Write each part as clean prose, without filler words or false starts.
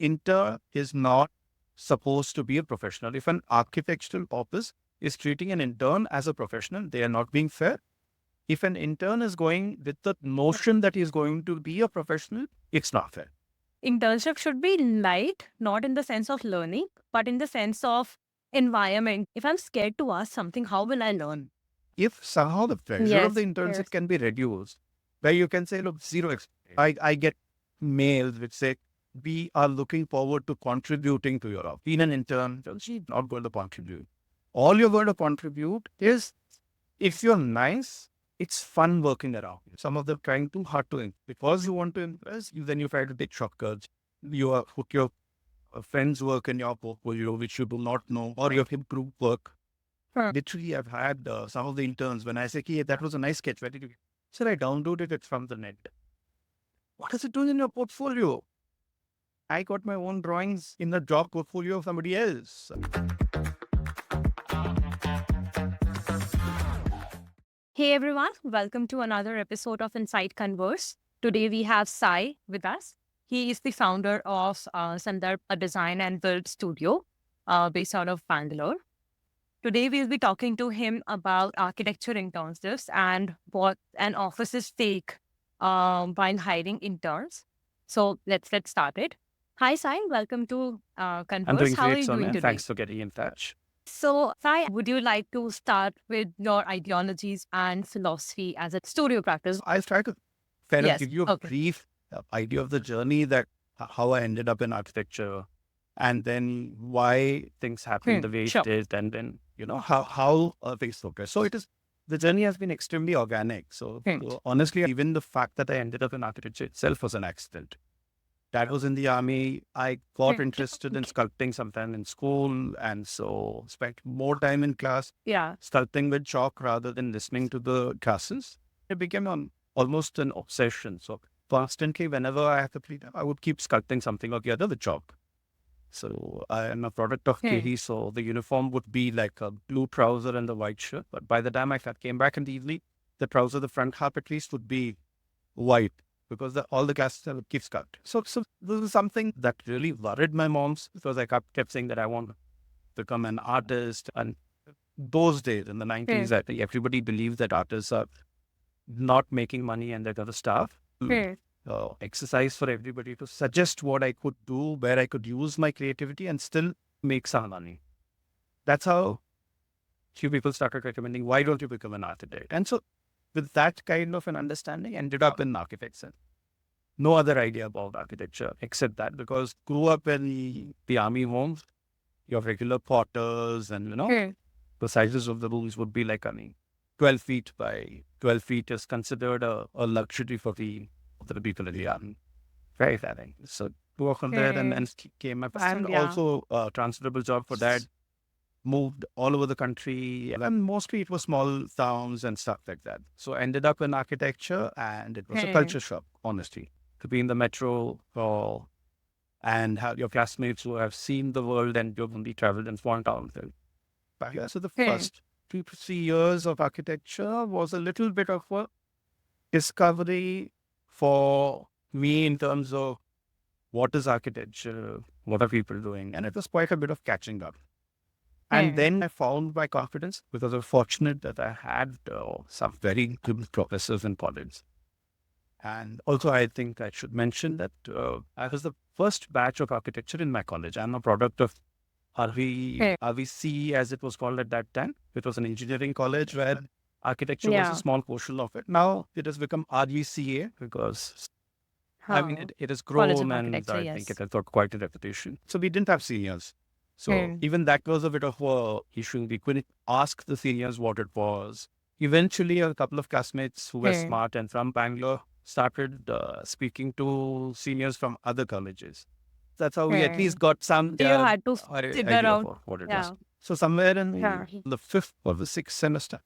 intern is not supposed to be a professional. If an architectural office is treating an intern as a professional, they are not being fair. If an intern is going with the notion that he's going to be a professional, it's not fair. Internship should be light, not in the sense of learning, but in the sense of environment. If I'm scared to ask something, how will I learn? If somehow the pressure of the internship can be reduced, where you can say, look, zero experience. I get mails which say, we are looking forward to contributing to your office. Being an intern, you're not going to contribute. All you're going to contribute is, if you're nice, it's fun working around you. Some of them trying too hard to impress. Because you want to impress, then you try to take shortcuts. You put your friends' work in your portfolio, which you do not know, or your group work. Literally, I've had some of the interns, when I say, hey, that was a nice sketch, where did you get? Sir, I downloaded it from the net. What is it doing in your portfolio? I got my own drawings in the job portfolio of somebody else. Hey everyone, welcome to another episode of Insyd Converse. Today we have Sai with us. He is the founder of Sandarbh Design and Build Studio based out of Bangalore. Today we'll be talking to him about architecture internships and what an offices take while hiring interns. So let's get started. Hi Sai, welcome to Converse. I'm doing How are great, you doing Sonia. today? Thanks for getting in touch. So, Sai, would you like to start with your ideologies and philosophy as a studio practice? I'll try to kind of Yes. give you a brief idea of the journey, that how I ended up in architecture, and then why things happened the way it did, and then, how things progress. So the journey has been extremely organic. So honestly, even the fact that I ended up in architecture itself was an accident. That was in the army. I got interested in sculpting sometime in school, and so spent more time in class sculpting with chalk rather than listening to the classes. It became almost an obsession. So constantly, whenever I had the free time, I would keep sculpting something or the other with chalk. So I am a product of KD, so the uniform would be like a blue trouser and a white shirt. But by the time I came back in the evening, the trouser, the front half at least, would be white, because all the classes I would keep sculpting. So this is something that really worried my moms, because I kept saying that I want to become an artist. And those days in the 90s, I think everybody believed that artists are not making money and that other stuff. Exercise for everybody to suggest what I could do, where I could use my creativity and still make some money. That's how few people started recommending, why don't you become an architect? And so with that kind of an understanding, ended up in architecture. No other idea about architecture except that, because grew up in the army homes, your regular potters, and the sizes of the rooms would be like, 12 feet by 12 feet is considered a luxury for the people in the army. Right, I think. So grew up from there and came up, and also a transferable job for that. Moved all over the country, and mostly it was small towns and stuff like that. So I ended up in architecture, and it was a culture shock, honestly, to be in the metro and have your classmates who have seen the world and you've only traveled in small towns. So the first 2 to 3 years of architecture was a little bit of a discovery for me in terms of what is architecture, what are people doing, and it was quite a bit of catching up. And then I found my confidence, because I was fortunate that I had some very good professors in college. And also, I think I should mention that I was the first batch of architecture in my college. I'm a product of RVC, as it was called at that time. It was an engineering college where architecture was a small portion of it. Now it has become RVCA, because it has grown, and I think it has got quite a reputation. So we didn't have seniors. So even that was a bit of a issue. We couldn't ask the seniors what it was. Eventually, a couple of classmates who were smart and from Bangalore started speaking to seniors from other colleges. That's how we at least got some you had to figure out what it is. So somewhere in the 5th or the 6th semester,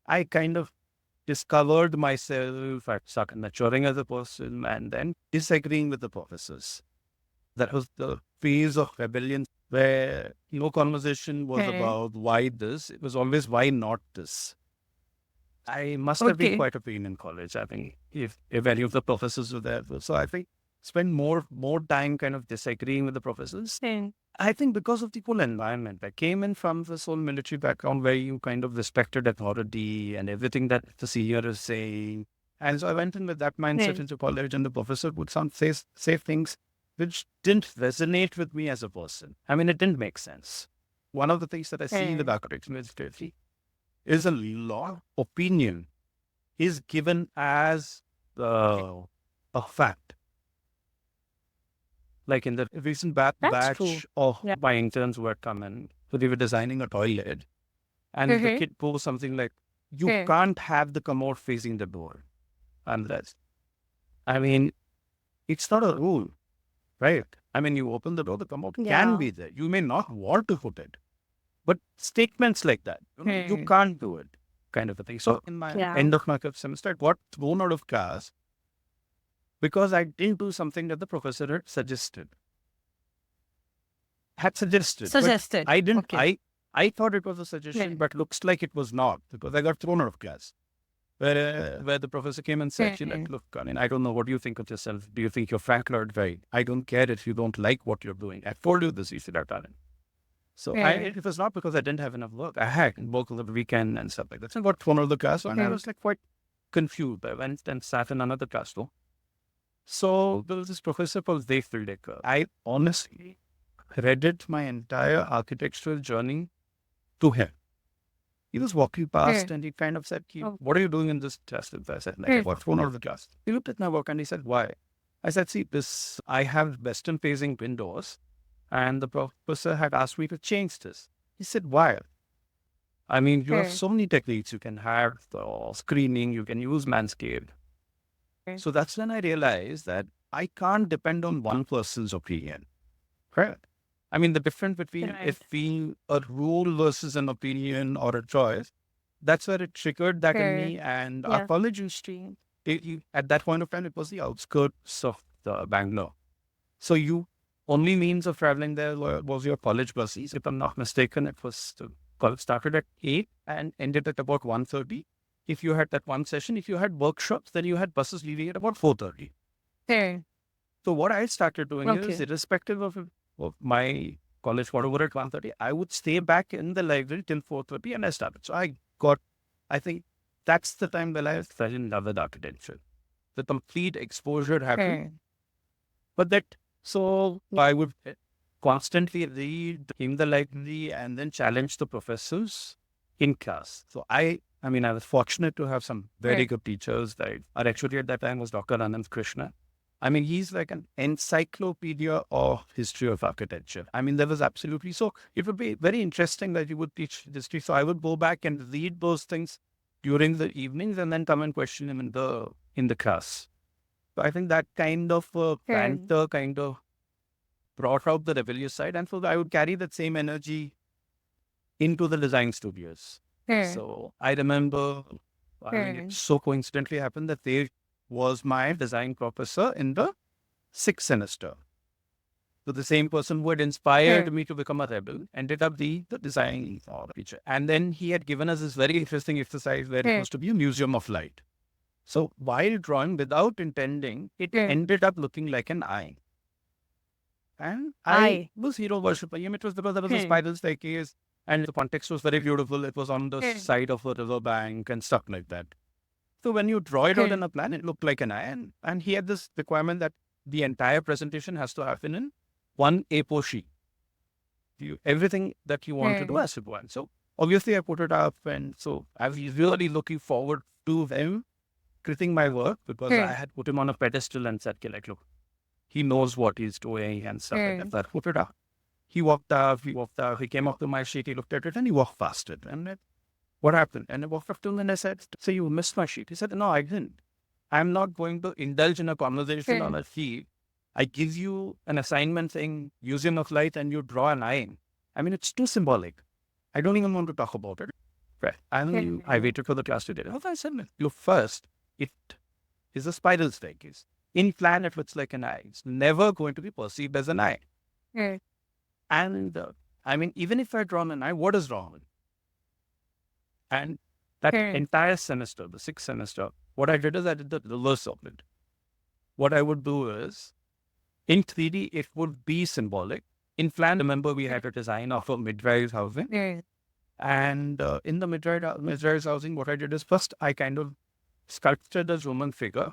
I kind of discovered myself. I started maturing as a person and then disagreeing with the professors. That was the phase of rebellion, where no conversation was about why this. It was always why not this. I must have been quite a pain in college, I think, if any of the professors were there. So I think spend more time kind of disagreeing with the professors. I think because of the whole environment. I came in from this whole military background where you kind of respected authority and everything that the senior is saying. And so I went in with that mindset into college, and the professor would say things which didn't resonate with me as a person. I mean, it didn't make sense. One of the things that I see in the architecture industry is a lot of opinion is given as a fact. Like in the recent batch of my interns who had come in, so they were designing a toilet, and the kid posed something like, "You can't have the commode facing the door." Unless, I mean, it's not a rule, right? I mean, you open the door, the commode can be there. You may not want to put it, but statements like that, you can't do it, kind of a thing. So in my end of my semester, I got thrown out of class because I didn't do something that the professor had suggested. But I didn't. I thought it was a suggestion, but looks like it was not, because I got thrown out of class. Where the professor came and said, "Look, Kanin, I don't know, what do you think of yourself? Do you think you're Frank Lloyd Wright? I don't care if you don't like what you're doing. I told you this, you should have done it." So it was not because I didn't have enough work. I had work over the weekend and stuff like that. So I got thrown out of the class, and I was like quite confused. I went and sat in another classroom. So there was this professor called Dave Fildecker. I honestly credited my entire architectural journey to him. He was walking past and he kind of said, "What are you doing in this class?" I said, "I got thrown out of the class." He looked at my work and he said, "Why?" I said, "See, I have western facing windows, and the professor had asked me to change this." He said, "Why?" I mean, you have so many techniques. You can have screening, you can use Manscaped. So that's when I realized that I can't depend on one person's opinion. Correct. I mean, the difference between a rule versus an opinion or a choice, that's where it triggered that in me. And our college used to, at that point of time, it was the outskirts of Bangalore. So you only means of traveling there was your college buses. If I'm not mistaken, it was college started at 8 and ended at about 1:30. If you had that one session, if you had workshops, then you had buses leaving at about 4:30. So what I started doing is, irrespective of my college got over at 1:30, I would stay back in the library till 4:30 and I started. So I think that's the time that I fell in love with architecture. The complete exposure happened. But so I would constantly read in the library and then challenge the professors in class. So I was fortunate to have some very good teachers. That are actually at that time was Dr. Anand Krishna. I mean, he's like an encyclopedia of history of architecture. I mean, there was absolutely, so it would be very interesting that you would teach history. So I would go back and read those things during the evenings and then come and question him in the class. So I think that kind of banter kind of brought out the rebellious side. And so I would carry that same energy into the design studios. So I remember, it so coincidentally happened that they was my design professor in the 6th semester. So the same person who had inspired me to become a rebel ended up the design teacher. And then he had given us this very interesting exercise where it was to be a museum of light. So while drawing without intending, it ended up looking like an eye. And I was hero worshipping him. It was because there was a spiral staircase and the context was very beautiful. It was on the side of a river bank and stuff like that. So when you draw it out in a plan, it looked like an eye. And he had this requirement that the entire presentation has to happen in one A4 sheet. Everything that you want to do has to go on. So obviously I put it up, and so I was really looking forward to him critiquing my work because I had put him on a pedestal and said, "Okay, like, look, he knows what he's doing and stuff like that." So I put it up. He walked up, he came up to my sheet, he looked at it and he walked past it. And what happened? And I walked up to him and I said, "So you missed my sheet?" He said, "No, I didn't. I'm not going to indulge in a conversation on a sheet. I give you an assignment saying museum of light and you draw an eye. I mean, it's too symbolic. I don't even want to talk about it." Right. And I waited for the class to do it. I said, "Look, first, it is a spiral staircase. In plan, it looks like an eye. It's never going to be perceived as an eye. And even if I draw an eye, what is wrong with it?" And that entire semester, the 6th semester, what I did is I did the reverse of it. What I would do is In 3D, it would be symbolic. In plan, remember, we had a design of a mid-rise housing. And in the mid-rise housing, what I did is first I kind of sculpted a Roman figure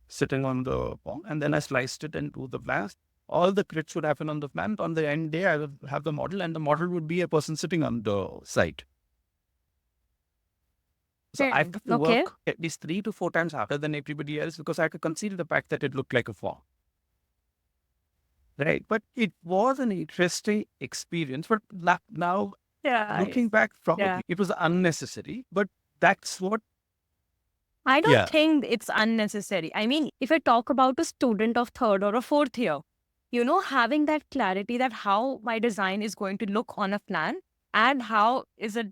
sitting on the pong, and then I sliced it into the plans. All the crits would happen on the plan. On the end day, I would have the model, and the model would be a person sitting on the site. So I have to work at least 3 to 4 times harder than everybody else because I had to conceal the fact that it looked like a form. Right. But it was an interesting experience. But now, looking back, probably it was unnecessary. But that's what. I don't think it's unnecessary. I mean, if I talk about a student of 3rd or a 4th year, having that clarity that how my design is going to look on a plan and how is it,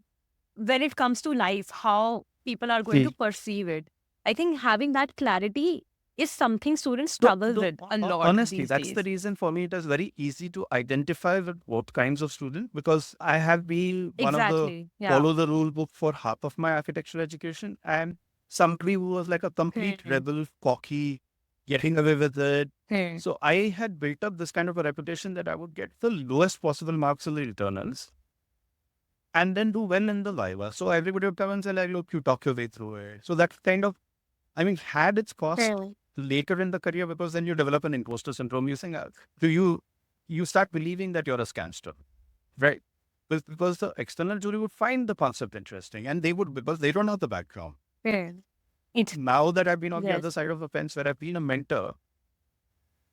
when it comes to life, how people are going to perceive it. I think having that clarity is something students struggle with a lot. Honestly, that's the reason for me it is very easy to identify with both kinds of students because I have been one of the follow the rule book for half of my architecture education, and somebody who was like a complete rebel, cocky, getting away with it. So I had built up this kind of a reputation that I would get the lowest possible marks in the internals and then do well in the Viva. So everybody would come and say, like, look, you talk your way through it. So that kind of, had its cost later in the career because then you develop an imposter syndrome. You think, you start believing that you're a scamster, right? Because the external jury would find the concept interesting and they would, because they don't have the background. Now that I've been on the other side of the fence where I've been a mentor,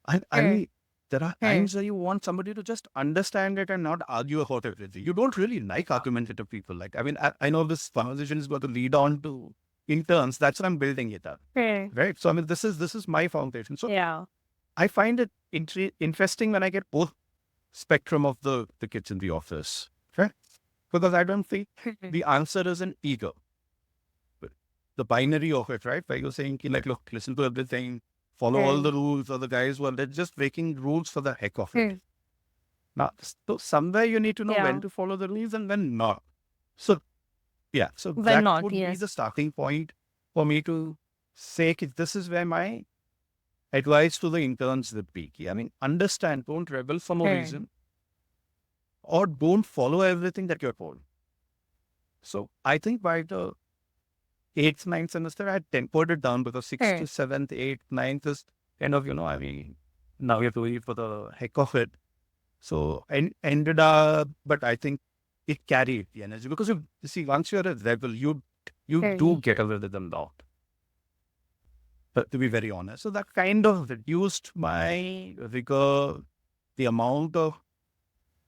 I mean, there are times where you want somebody to just understand it and not argue about everything. You don't really like argumentative people. Like, I know this conversation is going to lead on to interns. That's what I'm building it up. Right. So, this is my foundation. So I find it interesting when I get both spectrum of the kids in the office. Right. Because I don't think the answer is an ego. The binary of it, right? Where you're saying, like, look, listen to everything, follow all the rules, or the guys who are just breaking rules for the heck of it. Now, so somewhere you need to know when to follow the rules and when not. So, so that would be the starting point for me to say, this is where my advice to the interns would be. Understand, don't rebel for no reason, or don't follow everything that you're told. So I think by the 8th, 9th semester, I had tempered it down because 6th to 7th, 8th, 9th is kind of, now you have to wait for the heck of it. So ended up, but I think it carried the energy because you see, once you're a rebel, you do get away with them now. But to be very honest, so that kind of reduced my rigor, the amount of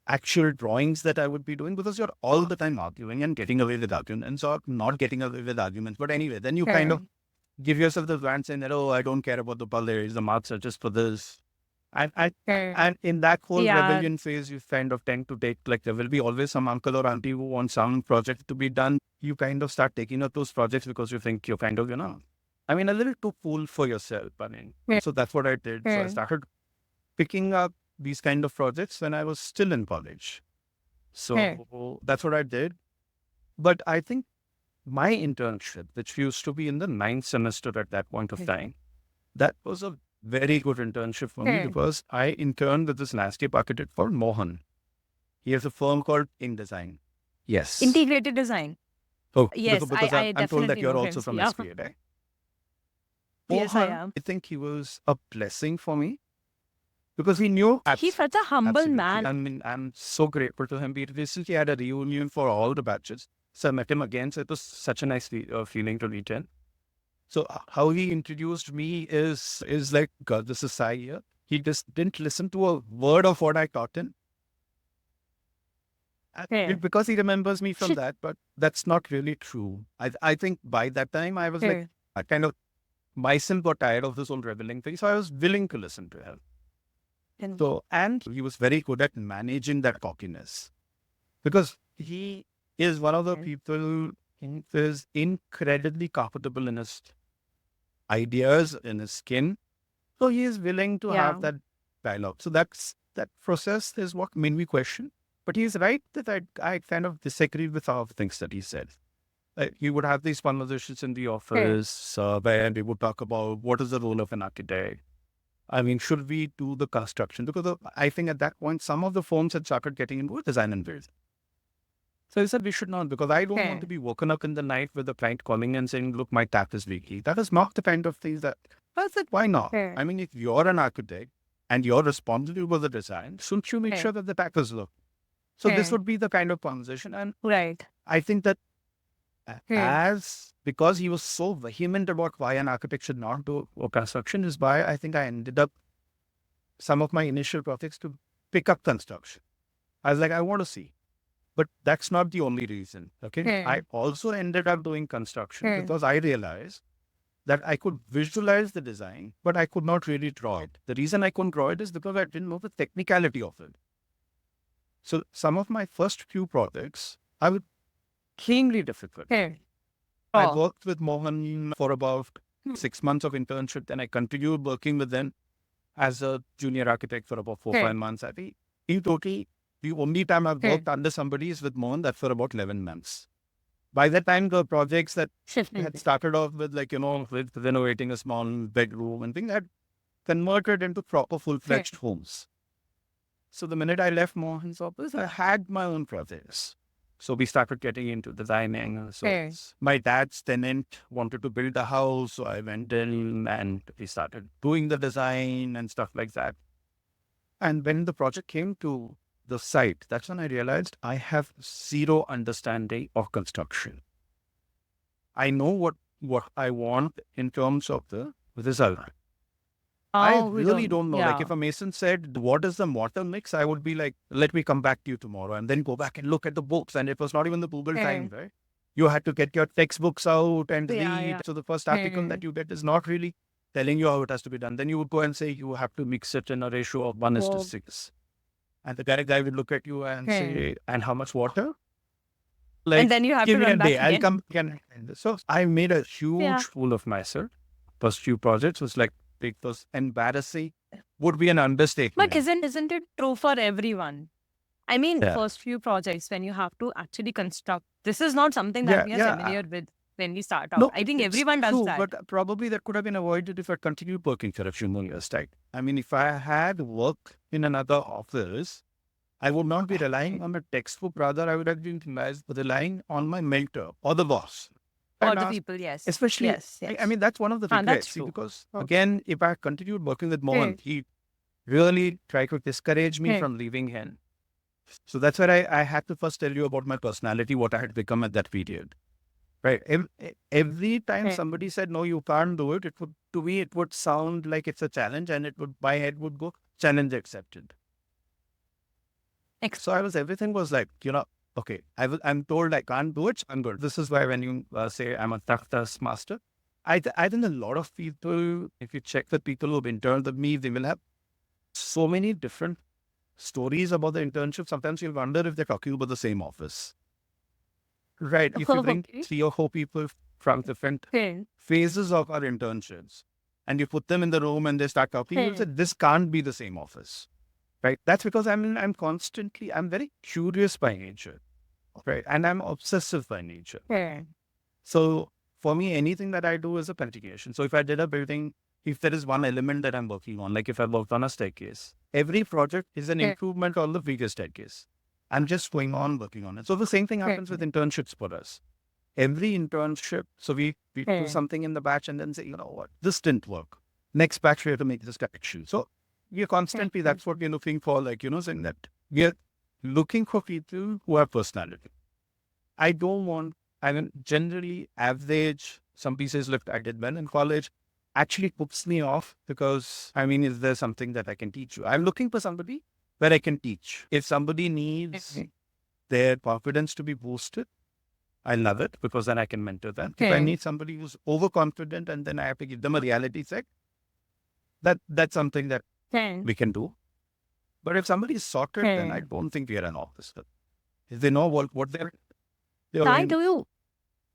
actual drawings that I would be doing because you're all the time arguing and getting away with arguments or not getting away with arguments. But anyway, then you kind of give yourself the rant saying that, I don't care about the colors, the marks are just for this. And in that whole rebellion phase, you kind of tend to take, like, there will be always some uncle or auntie who wants some project to be done. You kind of start taking up those projects because you think you're kind of, a little too cool for yourself. So that's what I did. So I started picking up these kind of projects when I was still in college. So that's what I did. But I think my internship, which used to be in the 9th semester at that point of time, that was a very good internship for me because I interned with this landscape architect called Mohan. He has a firm called InDesign. Yes. Integrated design. Oh, yes. Because I'm told that you're also from SPA, right? Yes, I am. I think he was a blessing for me. Because he knew. He's such a humble man. I'm so grateful to him. We recently had a reunion for all the batches. So I met him again. So it was such a nice feeling to meet him. So how he introduced me is like, God, this is Sai here. He just didn't listen to a word of what I taught him. Because he remembers me from that, but that's not really true. I think by that time I was like, I kind of myself got tired of this whole rebelling thing. So I was willing to listen to him. And he was very good at managing that cockiness because he is one of the people who is incredibly comfortable in his ideas, in his skin. So he is willing to have that dialogue. So that process is what made me question. But he's right that I kind of disagreed with all the things that he said. He would have these conversations in the office where we would talk about what is the role of an architect. I mean, should we do the construction? Because I think at that point, some of the firms had started getting into design and build. So I said we should not, because I don't want to be woken up in the night with the client calling and saying, look, my tap is leaky. That is not the kind of things that, I said, why not? I mean, if you're an architect and you're responsible for the design, shouldn't you make sure that the tap is locked? So this would be the kind of conversation. And I think that because he was so vehement about why an architect should not do construction is why I think I ended up some of my initial projects to pick up construction. I was like, I want to see. But that's not the only reason. Okay. I also ended up doing construction because I realized that I could visualize the design, but I could not really draw it. The reason I couldn't draw it is because I didn't know the technicality of it. So some of my first few projects, I was extremely difficult. I worked with Mohan for about 6 months of internship. Then I continued working with them as a junior architect for about 4-5 months. I think in total, the only time I've worked under somebody is with Mohan, that's for about 11 months. By that time, the projects that had started off with, like, with renovating a small bedroom and things, had converted into proper full-fledged homes. So the minute I left Mohan's office, I had my own projects. So we started getting into designing. So my dad's tenant wanted to build a house. So I went in and we started doing the design and stuff like that. And when the project came to the site, that's when I realized I have zero understanding of construction. I know what I want in terms of the result. I really don't know. Like if a mason said, what is the mortar mix? I would be like, let me come back to you tomorrow and then go back and look at the books. And it was not even the Google time, right? You had to get your textbooks out and read. So the first article that you get is not really telling you how it has to be done. Then you would go and say, you have to mix it in a ratio of 1:6. And the guy would look at you and say, and how much water? Like, and then you have to run back again. I'll come again. So I made a huge fool of myself. First few projects was like, it was embarrassing, would be an understatement. But isn't it true for everyone? I mean, first few projects when you have to actually construct, this is not something that we are familiar with when we start out. No, I think everyone does that. But probably that could have been avoided if I continued working for a few more years, right? I mean, if I had worked in another office, I would not be relying on a textbook. Rather, I would have been relying on my mentor or the boss. Or the people, yes. Especially, I mean, that's one of the regrets. Because, again, if I continued working with Mohan, he really tried to discourage me from leaving him. So that's where I had to first tell you about my personality, what I had become at that period. Right. Every time somebody said, no, you can't do it, to me, it would sound like it's a challenge and my head would go, challenge accepted. So everything was like, okay, I'm told I can't do it. I'm good. This is why when you say I'm a Takhtas master, I think a lot of people, if you check the people who've interned with me, they will have so many different stories about the internship. Sometimes you'll wonder if they're talking about the same office. Right. If you bring 3 or 4 people from different phases of our internships and you put them in the room and they start talking, you'll say, this can't be the same office. Right. That's because I'm very curious by nature. Right. And I'm obsessive by nature. So for me, anything that I do is a continuation. So if I did a building, if there is one element that I'm working on, like if I worked on a staircase, every project is an improvement on the previous staircase. I'm just going on working on it. So the same thing happens with internships for us. Every internship, so we do something in the batch and then say, you know what, this didn't work. Next batch, we have to make this correction. So we're constantly, that's what we're looking for, like, saying that we're looking for people who have personality. I mean, generally average, some pieces left I did well in college, actually puts me off because, I mean, is there something that I can teach you? I'm looking for somebody where I can teach. If somebody needs their confidence to be boosted, I love it because then I can mentor them. If I need somebody who's overconfident and then I have to give them a reality check, that's something that we can do. But if somebody is sorted, then I don't think we are an office. If they know what they're doing.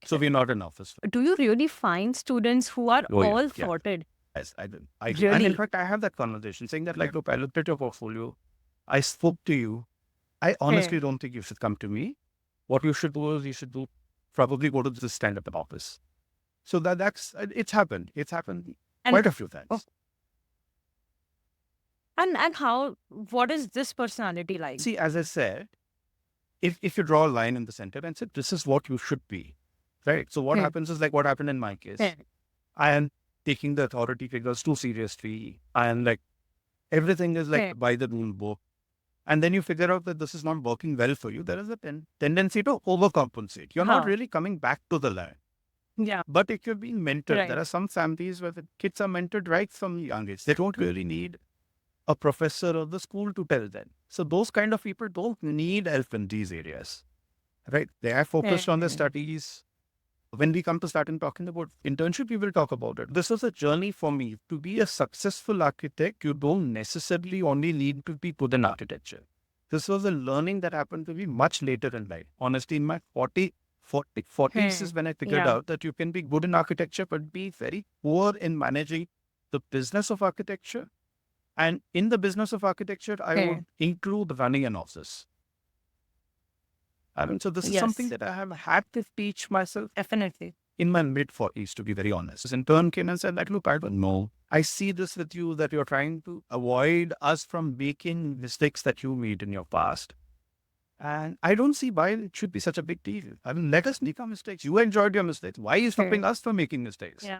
So we're not an office. Do you really find students who are all sorted? Yes, I do. Really? And in fact, I have that conversation saying that, like, look, I looked at your portfolio. I spoke to you. I honestly don't think you should come to me. What you should do is probably go to the stand-up office. So it's happened. It's happened quite a few times. And what is this personality like? See, as I said, if you draw a line in the center and say, this is what you should be, right? So what happens is like what happened in my case. I am taking the authority figures too seriously. And like everything is like by the rule book. And then you figure out that this is not working well for you. There is a tendency to overcompensate. You're not really coming back to the line. Yeah. But if you're being mentored, there are some families where the kids are mentored right from young age. They don't really need a professor or the school to tell them. So those kind of people don't need help in these areas, right? They are focused on their studies. When we come to start and talking about internship, we will talk about it. This was a journey for me. To be a successful architect, you don't necessarily only need to be good in architecture. This was a learning that happened to me much later in life. Honestly, in my 40s is when I figured out that you can be good in architecture, but be very poor in managing the business of architecture. And in the business of architecture, I would include running an office. So this is something that I have had to teach myself. Definitely. In my mid-40s, to be very honest. This intern came and said, like, look, I don't know. I see this with you, that you're trying to avoid us from making mistakes that you made in your past. And I don't see why it should be such a big deal. I mean, let us make our mistakes. You enjoyed your mistakes. Why are you stopping us from making mistakes? Yeah.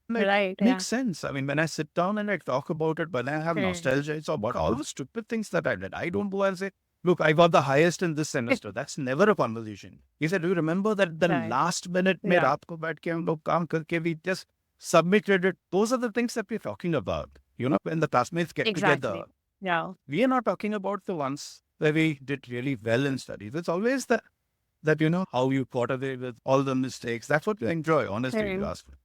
Like, makes sense. I mean, when I sit down and I talk about it, when I have nostalgia, it's about all the stupid things that I did. I don't go and say, look, I got the highest in this semester. That's never a conversation. He said, do you remember that the last minute mein raat ko baith ke hum log kaam karke we just submitted it? Those are the things that we're talking about. You know, when the classmates get together. Yeah. We are not talking about the ones where we did really well in studies. It's always that, you know, how you got away with all the mistakes. That's what you enjoy, honestly, if you ask me.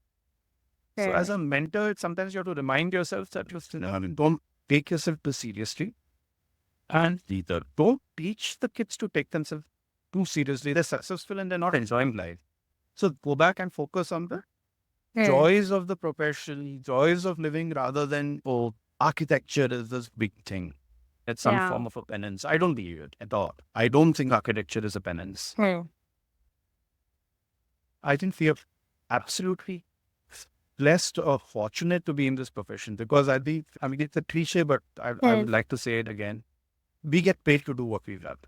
So as a mentor, sometimes you have to remind yourself that don't take yourself too seriously. And either don't teach the kids to take themselves too seriously. They're successful and they're not enjoying life. So go back and focus on the joys of the profession, joys of living, rather than, oh, architecture is this big thing. It's some form of a penance. I don't believe it at all. I don't think architecture is a penance. I think we are absolutely blessed or fortunate to be in this profession, because I mean, it's a cliche, but I would like to say it again. We get paid to do what we love.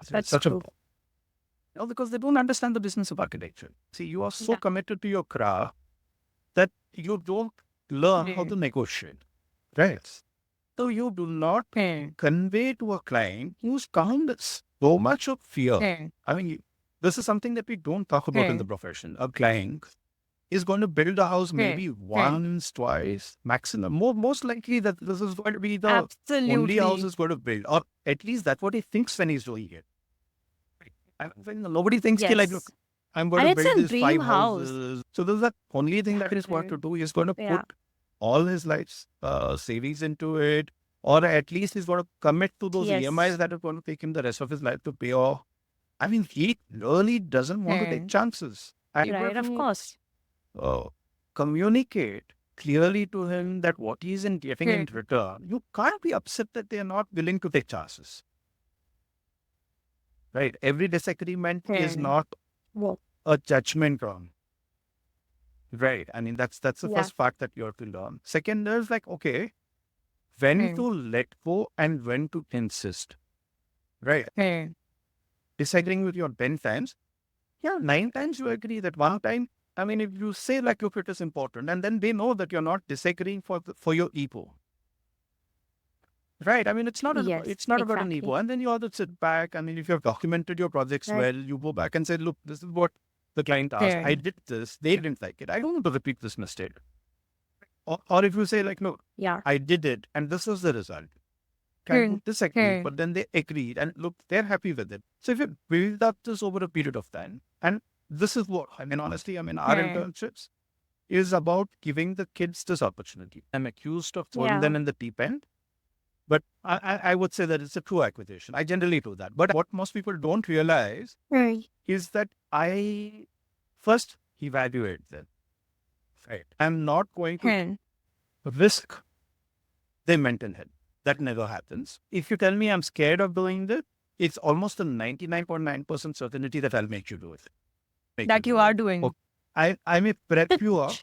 That's such true. Because they don't understand the business of architecture. See, you are so committed to your craft that you don't learn how to negotiate, right? So you do not convey to a client who's come with so much of fear. I mean, this is something that we don't talk about in the profession. A client is going to build a house maybe once, twice, maximum. Most likely that this is going to be the only house he's going to build. Or at least that's what he thinks when he's doing it. Nobody thinks, like, look, I'm going to build these 5 houses. So this is the only thing that he's going to do. He's going to put all his life's savings into it. Or at least he's going to commit to those EMIs that are going to take him the rest of his life to pay off. I mean, he really doesn't want to take chances. Right, of course. Communicate clearly to him that what he's getting in return, you can't be upset that they're not willing to take chances. Right? Every disagreement is not a judgment on. Right? I mean, that's the first fact that you have to learn. Second is like, okay, when to let go and when to insist. Right? Disagreeing with your 10 times, 9 times you agree. That one time, I mean, if you say like, look, it is important, and then they know that you're not disagreeing for your ego. Right. I mean, it's not about an ego. And then you have to sit back. I mean, if you have documented your projects well, you go back and say, look, this is what the client asked. I did this. They didn't like it. I don't want to repeat this mistake. Or if you say like, no, I did it and this is the result. Can disagree, but then they agreed and look, they're happy with it. So if you build up this over a period of time, and this is what, I mean, honestly, I mean, our internships is about giving the kids this opportunity. I'm accused of throwing them in the deep end, but I would say that it's a true acquisition. I generally do that. But what most people don't realize is that I first evaluate them. Right. I'm not going to risk their mental health. That never happens. If you tell me I'm scared of doing this, it's almost a 99.9% certainty that I'll make you do it. That you are doing. I may prep you up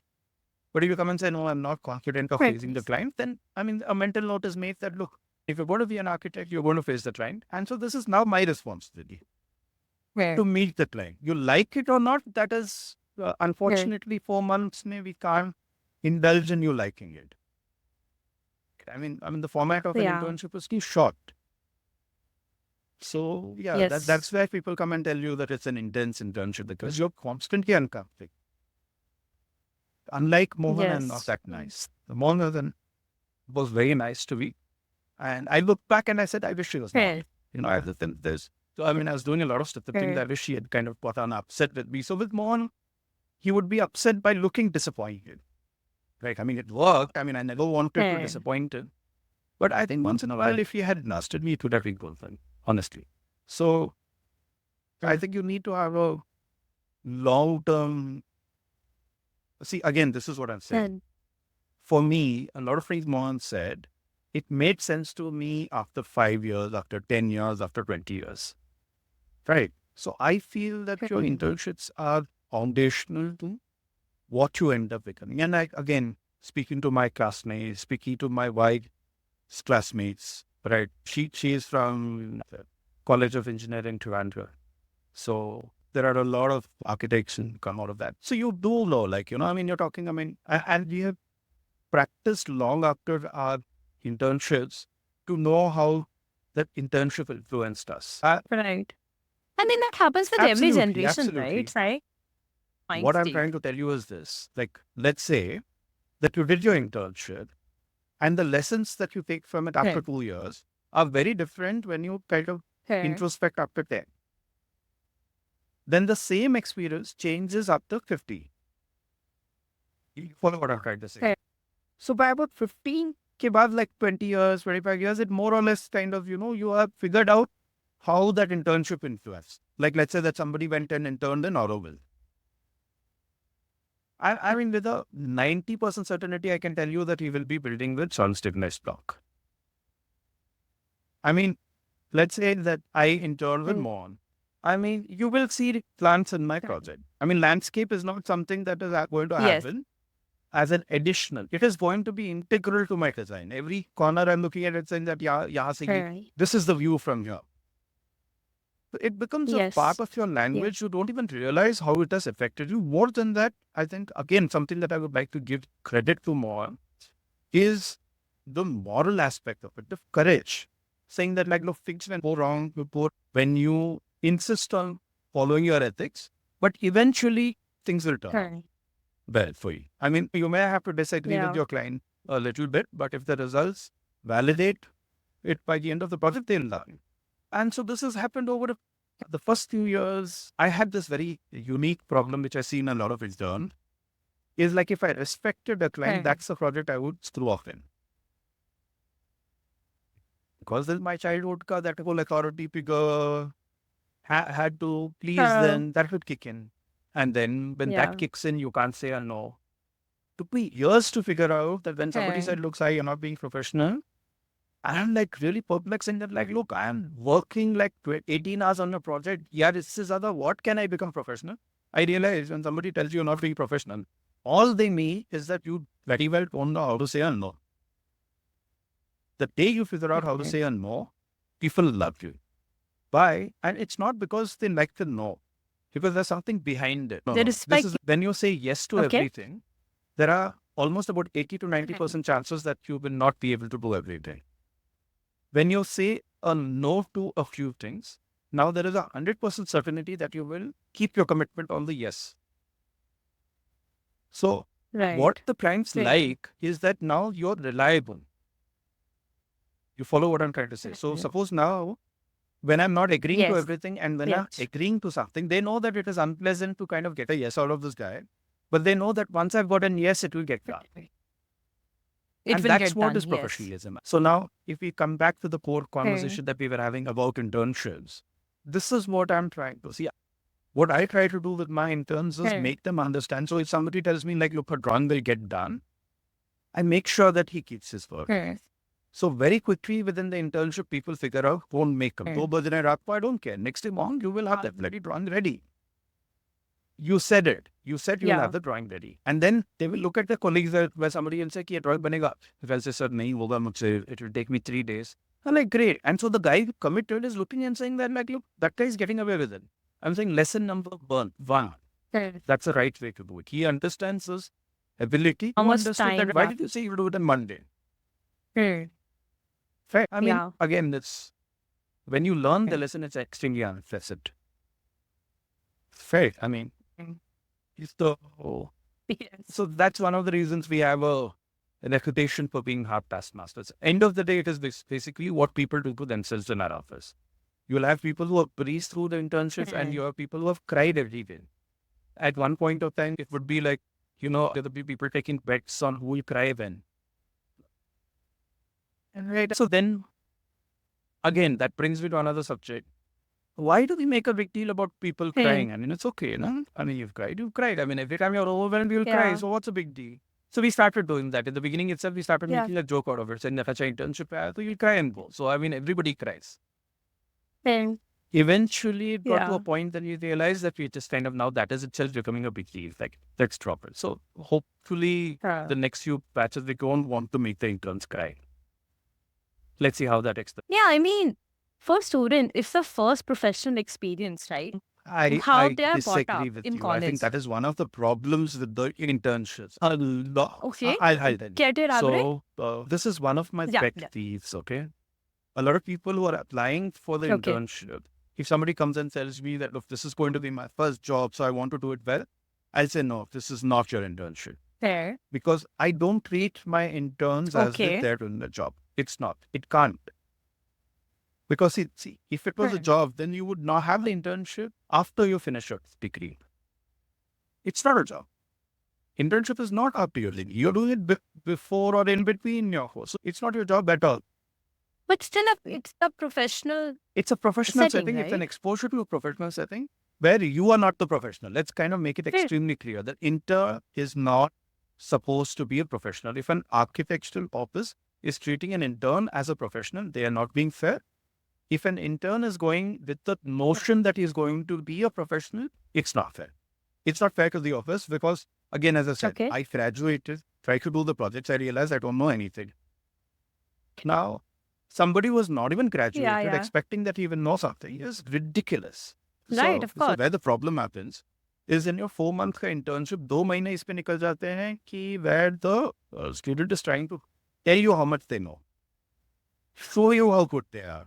But if you come and say, no, I'm not confident of facing the client, then, I mean, a mental note is made that, look, if you're going to be an architect, you're going to face the client. And so this is now my responsibility to meet the client. You like it or not, that is, unfortunately, 4 months, we can't indulge in you liking it. I mean, the format of an internship is too short. So, that's where people come and tell you that it's an intense internship because you're constantly uncomfortable. Unlike Mohan, I'm not that nice. Mohan was very nice to me. And I looked back and I said, I wish she was not. I think there's, so I mean, I was doing a lot of stuff. The things I wish she had kind of got upset with me. So with Mohan, he would be upset by looking disappointed. Right? I mean, it worked. I mean, I never wanted to disappoint him. But I think once in a while, if he had nurtured me, it would have been good, honestly. So I think you need to have a long-term. See, again, this is what I'm saying. For me, a lot of things Mohan said, it made sense to me after 5 years, after 10 years, after 20 years. Right? So I feel that your internships are foundational to what you end up becoming. And again, speaking to my classmates, speaking to my wife's classmates, right? She is from the College of Engineering, Toronto. So there are a lot of architects who come out of that. So you do know, you're talking, and we have practiced long after our internships to know how that internship influenced us. Right. And then that happens with every generation, right? What I'm trying to tell you is this, let's say that you did your internship and the lessons that you take from it after 2 years are very different when you kind of introspect after 10. Then the same experience changes after 50. You follow what I'm trying to say? So by about 15, like 20 years, 25 years, it more or less kind of, you have figured out how that internship influenced. Like, let's say that somebody went and interned in Auroville. I mean, with a 90% certainty, I can tell you that he will be building with sun-stabilized block. I mean, let's say that I interned with Mohan. I mean, you will see plants in my project. I mean, landscape is not something that is going to happen as an additional. It is going to be integral to my design. Every corner I'm looking at it saying that, this is the view from here. It becomes a part of your language. You don't even realize how it has affected you. More than that, I think, again, something that I would like to give credit to more is the moral aspect of it, the courage. Saying that, look, things can go wrong when you insist on following your ethics, but eventually things will turn out well for you. I mean, you may have to disagree with your client a little bit, but if the results validate it by the end of the project, they'll learn. And so this has happened over the first few years. I had this very unique problem, which I see in a lot of interns, is like if I respected a client, that's the project I would screw off in. Because this is my childhood, that whole authority figure had to please them, that would kick in. And then when that kicks in, you can't say a no. It took me years to figure out that when somebody said, look, Sai, you're not being professional, I'm really perplexed in that, look, I'm working 18 hours on a project. This is what can I become professional? I realize when somebody tells you you're not being professional, all they mean is that you very well don't know how to say a no. The day you figure out how to say a no, people love you. Why? And it's not because they like the no, because there's something behind it. This is when you say yes to everything, there are almost about 80 to 90% chances that you will not be able to do everything. When you say a no to a few things, now there is 100% certainty that you will keep your commitment on the yes. So what the clients like is that now you're reliable. You follow what I'm trying to say. So suppose now, when I'm not agreeing to everything and when I'm agreeing to something, they know that it is unpleasant to kind of get a yes out of this guy. But they know that once I've got a yes, it will get done. And that's what is professionalism. So now, if we come back to the core conversation that we were having about internships, this is what I'm trying to see. What I try to do with my interns is make them understand. So if somebody tells me, look, a drawing will get done, I make sure that he keeps his word. So very quickly within the internship, people figure out, won't make them. I don't care. Next day morning, you will have that bloody drawing ready. you said it. You said you'll Yeah. have the drawing ready. And then they will look at the colleagues where somebody will say, "Ki, ye drawing banega." If I say, "Sir, nahi hoga mujhse, it will take me 3 days." I'm like, great. And so the guy who committed is looking and saying that, like, look, that guy is getting away with it. I'm saying lesson number one. That's the right way to do it. He understands his ability. How You much understood time? that. Why did you say you'll do it on Monday? Fair. I mean, Yeah. again, it's when you learn the lesson, it's extremely unpleasant. Fair. I mean, it's the Yes. so that's one of the reasons we have a reputation for being hard taskmasters. End of the day, it is basically what people do to themselves in our office. You'll have people who have breezed through the internships, and you have people who have cried every day. At one point of time, it would be like, there'll be people taking bets on who will cry when. And right. So then, again, that brings me to another subject. Why do we make a big deal about people crying? I mean, it's okay, no? I mean, you've cried. I mean, every time you're overwhelmed, you'll cry. So what's a big deal? So we started doing that. In the beginning itself, we started making a joke out of it. Saying, if I internship, so you'll cry and go. So, I mean, everybody cries. Eventually, it got to a point that you realize that we just kind of now that is itself becoming a big deal. Like, let's drop it. So hopefully, the next few batches, we don't want to make the interns cry. Let's see how that extends. Yeah, I mean, for student, it's the first professional experience, right? How I they are brought disagree up with in you. college. I think that is one of the problems with the internships. Okay. I'll tell you. Care to elaborate? So this is one of my pet peeves, okay? A lot of people who are applying for the internship, if somebody comes and tells me that, look, this is going to be my first job, so I want to do it well, I'll say, no, this is not your internship. Fair. Because I don't treat my interns as if they're doing the job. It's not. It can't. Because see, if it was a job, then you would not have the internship after you finish your degree. It's not a job. Internship is not after your degree. You're doing it before or in between your course. So it's not your job at all. But still, it's a professional. It's a professional setting. Right? It's an exposure to a professional setting where you are not the professional. Let's kind of make it extremely clear that intern is not supposed to be a professional. If an architectural office is treating an intern as a professional, they are not being fair. If an intern is going with the notion that he's going to be a professional, it's not fair. It's not fair to the office because, again, as I said, I graduated, tried to do the projects, I realized I don't know anything. Now, somebody who was not even graduated expecting that he will know something is ridiculous. Right, of course. So where the problem happens is in your 4-month internship, 2 months इस पे निकल जाते हैं कि where the student is trying to tell you how much they know, show you how good they are.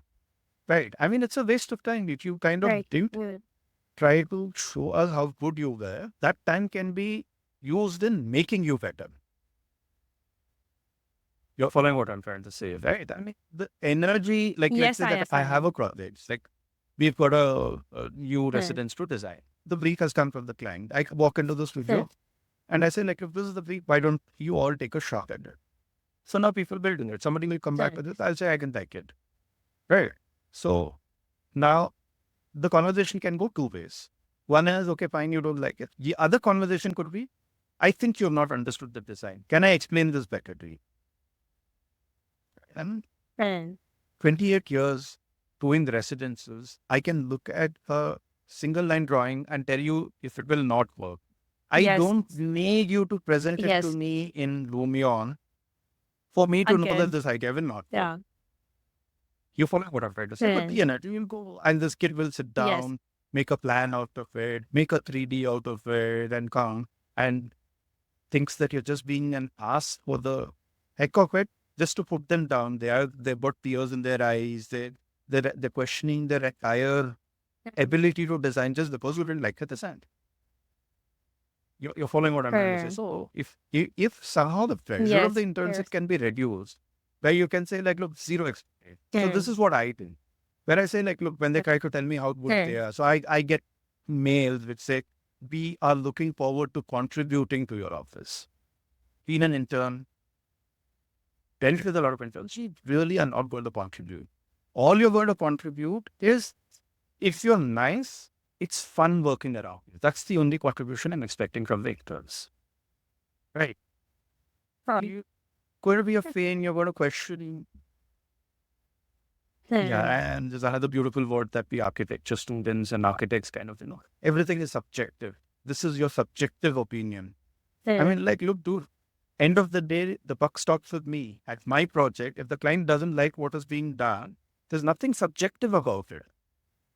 Right. I mean, it's a waste of time. If you kind of didn't try to show us how good you were, that time can be used in making you better. You're following what I'm trying to say, right? I mean, the energy, like let's say that I have a project, like we've got a new residence to design. The brief has come from the client. I walk into the studio and I say, like, if this is the brief, why don't you all take a shot at it? So now people building it. Somebody will come back with it. I'll say, I can take it. Right. So now the conversation can go 2 ways. One is, okay, fine, you don't like it. The other conversation could be, I think you've not understood the design. Can I explain this better to you? And 28 years doing the residences, I can look at a single line drawing and tell you if it will not work. I don't need you to present it to me in Lumion for me to know that this idea will not work. You follow what I'm trying to say? But you'll go and this kid will sit down, make a plan out of it, make a 3D out of it and come and thinks that you're just being an ass for the heck of it, just to put them down. They've got tears in their eyes. They're questioning their entire ability to design just because you didn't like the design. You're following what I'm trying to say? So if somehow the pressure of the internship can be reduced, where you can say, like, look, zero experience. So this is what I think. Where I say, like, look, when they try to tell me how good they are, so I get mails which say, we are looking forward to contributing to your office. Being an intern, dealt with a lot of interns, you really are not going to contribute. All you're going to contribute is, if you're nice, it's fun working around you. That's the only contribution I'm expecting from the interns. Right. You're going to be a fan, you're going to question. Yeah, and there's another beautiful word that we architecture students and architects kind of, everything is subjective. this is your subjective opinion. I mean, like, look, dude, end of the day, the buck stops with me. At my project, if the client doesn't like what is being done, there's nothing subjective about it.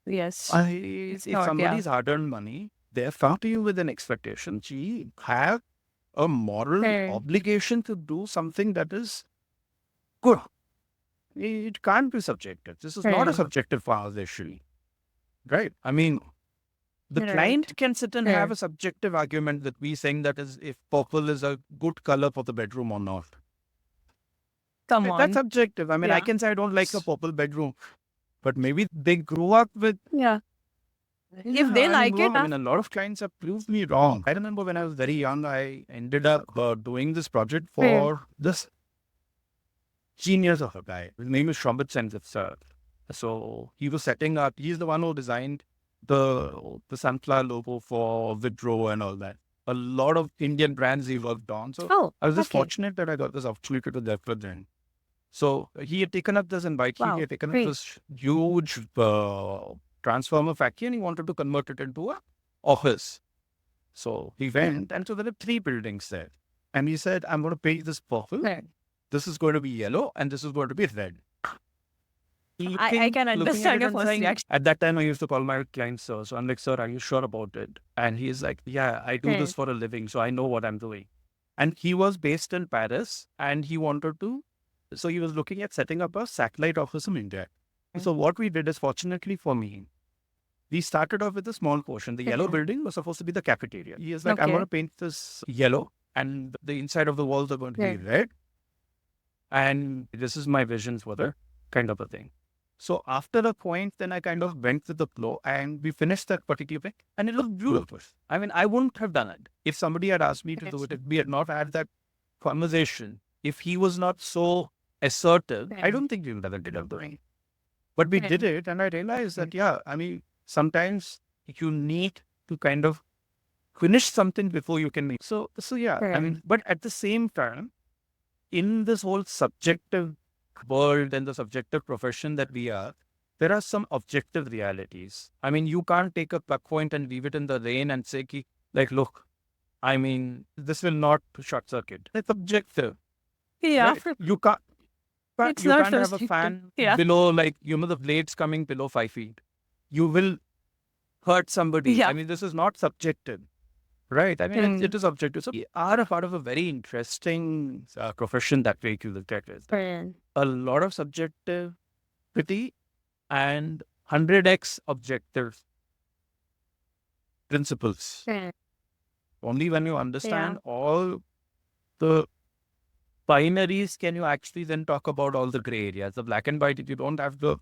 Yes. If somebody's hard-earned money, they're come to you with an expectation. Gee, have a moral obligation to do something that is good. It can't be subjective. This is not a subjective conversation, right? I mean, the client can sit and have a subjective argument that we saying that is if purple is a good color for the bedroom or not. Come on. That's subjective. I mean, I can say I don't like a purple bedroom, but maybe they grew up with. Yeah. If they like it. I mean, a lot of clients have proved me wrong. I remember when I was very young, I ended up doing this project for this genius of a guy. His name is Shambit Sensiv, sir. So he was setting up, he's the one who designed the sunflower logo for Wipro and all that. A lot of Indian brands he worked on. So I was just fortunate that I got this opportunity to work with him. So he had taken up this invite. He had taken up this huge transformer factory and he wanted to convert it into an office. So he went, and so there are 3 buildings there. And he said, I'm going to paint this purple. This is going to be yellow and this is going to be red. I can understand your first reaction. At that time, I used to call my clients, sir. So I'm like, sir, are you sure about it? And he's like, yeah, I do this for a living, so I know what I'm doing. And he was based in Paris and he wanted to, so he was looking at setting up a satellite office in India. So what we did is, fortunately for me, we started off with a small portion. The yellow building was supposed to be the cafeteria. He is like, I'm going to paint this yellow and the inside of the walls are going to be red. And this is my visions for the kind of a thing. So after a point, then I kind of went with the flow and we finished that particular thing and it looked beautiful. I mean, I wouldn't have done it if somebody had asked me to do it, if we had not had that conversation, if he was not so assertive, I don't think we would have ended up doing it. But we did it and I realized that, I mean, sometimes you need to kind of finish something before you can make. So I mean, but at the same time, in this whole subjective world and the subjective profession that we are, there are some objective realities. I mean, you can't take a plug point and leave it in the rain and say, like, look, I mean, this will not short circuit. It's objective. Yeah. Right? You can't have a fan below, like, the blades coming below 5 feet. You will hurt somebody. Yeah. I mean, this is not subjective. Right. I mean, it is objective. So we are a part of a very interesting profession that way to look at it. A lot of subjectivity and 100x objective principles. Only when you understand all the binaries can you actually then talk about all the gray areas. The black and white, if you don't have the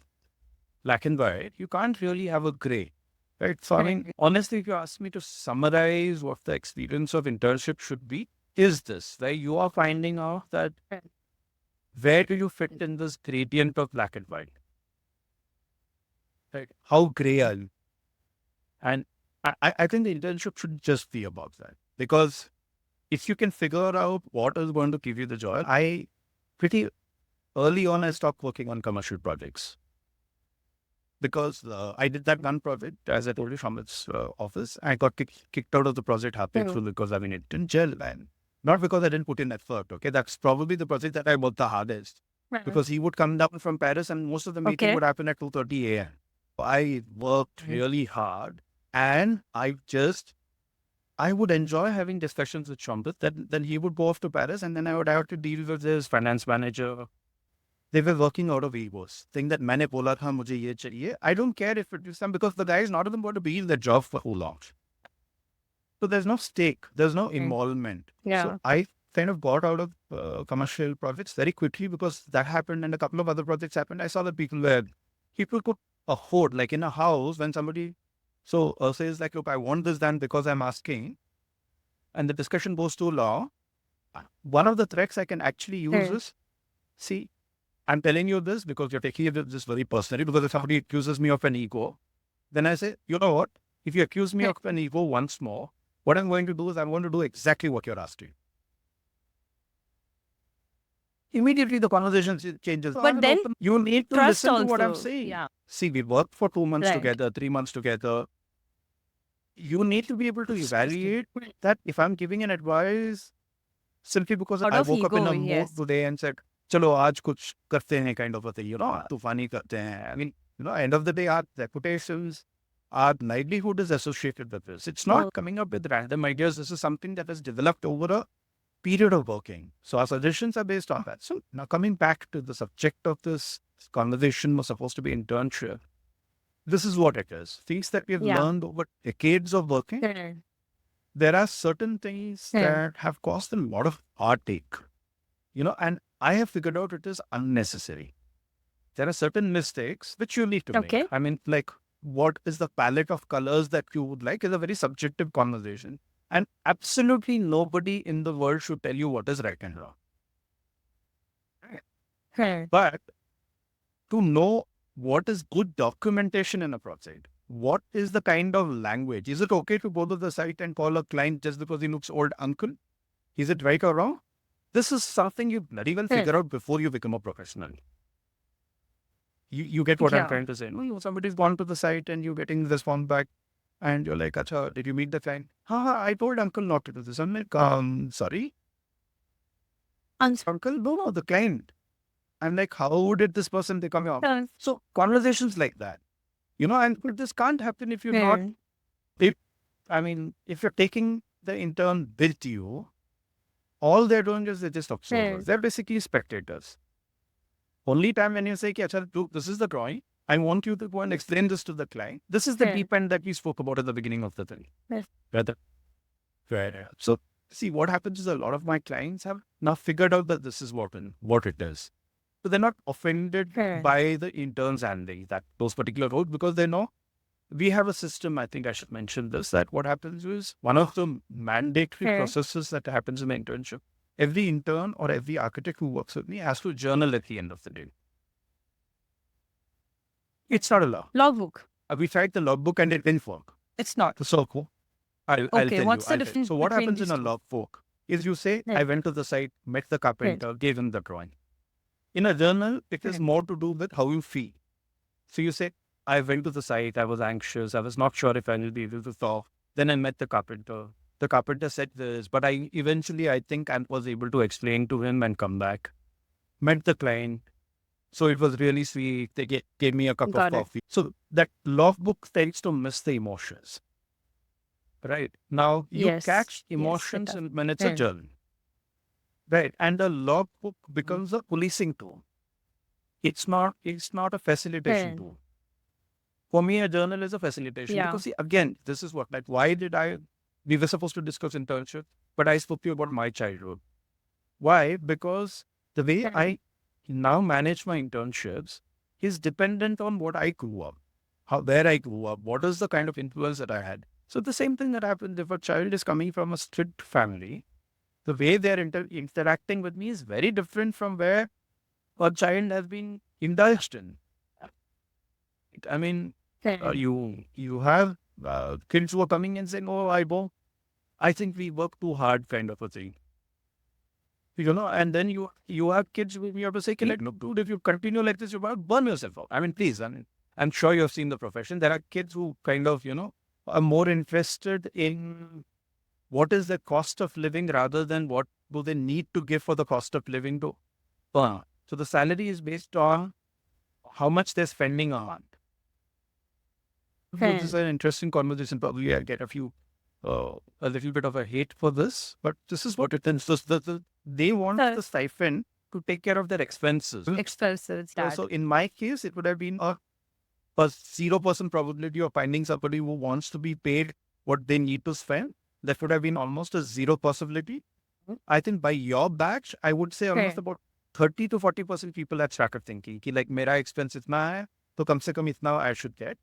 black and white, you can't really have a gray. Right. So, I mean, honestly, if you ask me to summarize what the experience of internship should be, is this, where you are finding out that where do you fit in this gradient of black and white? Right. How gray are you? And I think the internship should just be about that. Because if you can figure out what is going to give you the joy, pretty early on, I stopped working on commercial projects. Because I did that one project, as I told you, from its office. I got kicked out of the project halfway through because I mean, it didn't gel. And not because I didn't put in effort, okay? That's probably the project that I worked the hardest. Because he would come down from Paris and most of the meeting would happen at 2:30 a.m. I worked really hard and I would enjoy having discussions with Shambit. Then he would go off to Paris and then I would have to deal with his finance manager. They were working out of egos, saying that मैंने बोला था मुझे ये चाहिए. I don't care if it is some, because the guy is not even going to be in the job for too long. So there's no stake, there's no involvement. So I kind of got out of commercial projects very quickly because that happened and a couple of other projects happened. I saw that people could afford, like in a house, when somebody says like, look, I want this done because I'm asking, and the discussion goes too long. One of the tricks I can actually use is, see, I'm telling you this because you're taking this very personally, because if somebody accuses me of an ego, then I say, you know what? If you accuse me of an ego once more, what I'm going to do is I'm going to do exactly what you're asking. Immediately the conversation changes. But then you need to listen to what I'm saying. Yeah. See, we worked for 2 months together, 3 months together. you need to be able to evaluate that if I'm giving an advice simply because Out I of woke up in ego, a mood yes. today and said, "Chalo, aaj kuch karte hain," kind of a thing, tufani karte hain. I mean, end of the day, our reputations, our livelihood is associated with this. It's not coming up with random ideas. This is something that has developed over a period of working. So our suggestions are based on that. So now coming back to the subject of this conversation was supposed to be internship. This is what it is. Things that we have learned over decades of working. There are certain things that have caused a lot of heartache, and I have figured out it is unnecessary. There are certain mistakes which you need to make. I mean, like, what is the palette of colors that you would like is a very subjective conversation. And absolutely nobody in the world should tell you what is right and wrong. But to know what is good documentation in a project, what is the kind of language? Is it okay to go to the site and call a client just because he looks old uncle? Is it right or wrong? This is something you bloody well figure out before you become a professional. You get what I'm trying to say. No, somebody's gone to the site and you're getting the response back and you're like, Acha, did you meet the client? I told uncle not to do this. I'm like, sorry? Uncle, no, the client. I'm like, how did this person become your... So conversations like that, and this can't happen if you're not... If you're taking the intern with you, all they're doing is they're just observers. They're basically spectators. Only time when you say, look, this is the drawing. I want you to go and explain this to the client. This is the deep end that we spoke about at the beginning of the thing. So, see, what happens is a lot of my clients have now figured out that this is what it is. So they're not offended by the interns handling those particular roles because they know we have a system. I think I should mention this, that what happens is one of the mandatory processes that happens in the internship. Every intern or every architect who works with me has to journal at the end of the day. It's not a law. Logbook. We tried the logbook and it didn't work. It's not. So cool. I'll tell you. What's the difference? So what happens in a logbook is you say, I went to the site, met the carpenter, gave him the drawing. In a journal, it is more to do with how you feel. So you say, I went to the site, I was anxious, I was not sure if I will be able to solve. Then I met the carpenter. The carpenter said this, but I think I was able to explain to him and come back. Met the client. So it was really sweet. They gave me a cup of coffee. So that logbook tends to miss the emotions. Right. Now, you catch emotions when it's a journal. Right. And the logbook becomes a policing tool. It's not a facilitation tool. For me, a journal is a facilitation. Because see, again, this is what, why did we were supposed to discuss internship, but I spoke to you about my childhood. Why? Because the way I now manage my internships is dependent on what I grew up, where I grew up, what is the kind of influence that I had. So the same thing that happens if a child is coming from a strict family, the way they're interacting with me is very different from where a child has been indulged in. I mean, you have kids who are coming and saying, oh, I think we work too hard kind of a thing. And then you have kids who you have to say, look, dude, if you continue like this, you're about to burn yourself out. I mean, please, I'm sure you've seen the profession. There are kids who kind of, are more interested in what is the cost of living rather than what do they need to give for the cost of living to earn. So the salary is based on how much they're spending on. This is an interesting conversation. Probably I'll get a little bit of a hate for this, but this is what it is. They want the stipend to take care of their expenses. So in my case, it would have been a 0% probability of finding somebody who wants to be paid what they need to spend. That would have been almost a 0 possibility. I think by your batch, I would say almost about 30 to 40% people had started thinking, like, mera expense itna hai, to kam se kam itna I should get.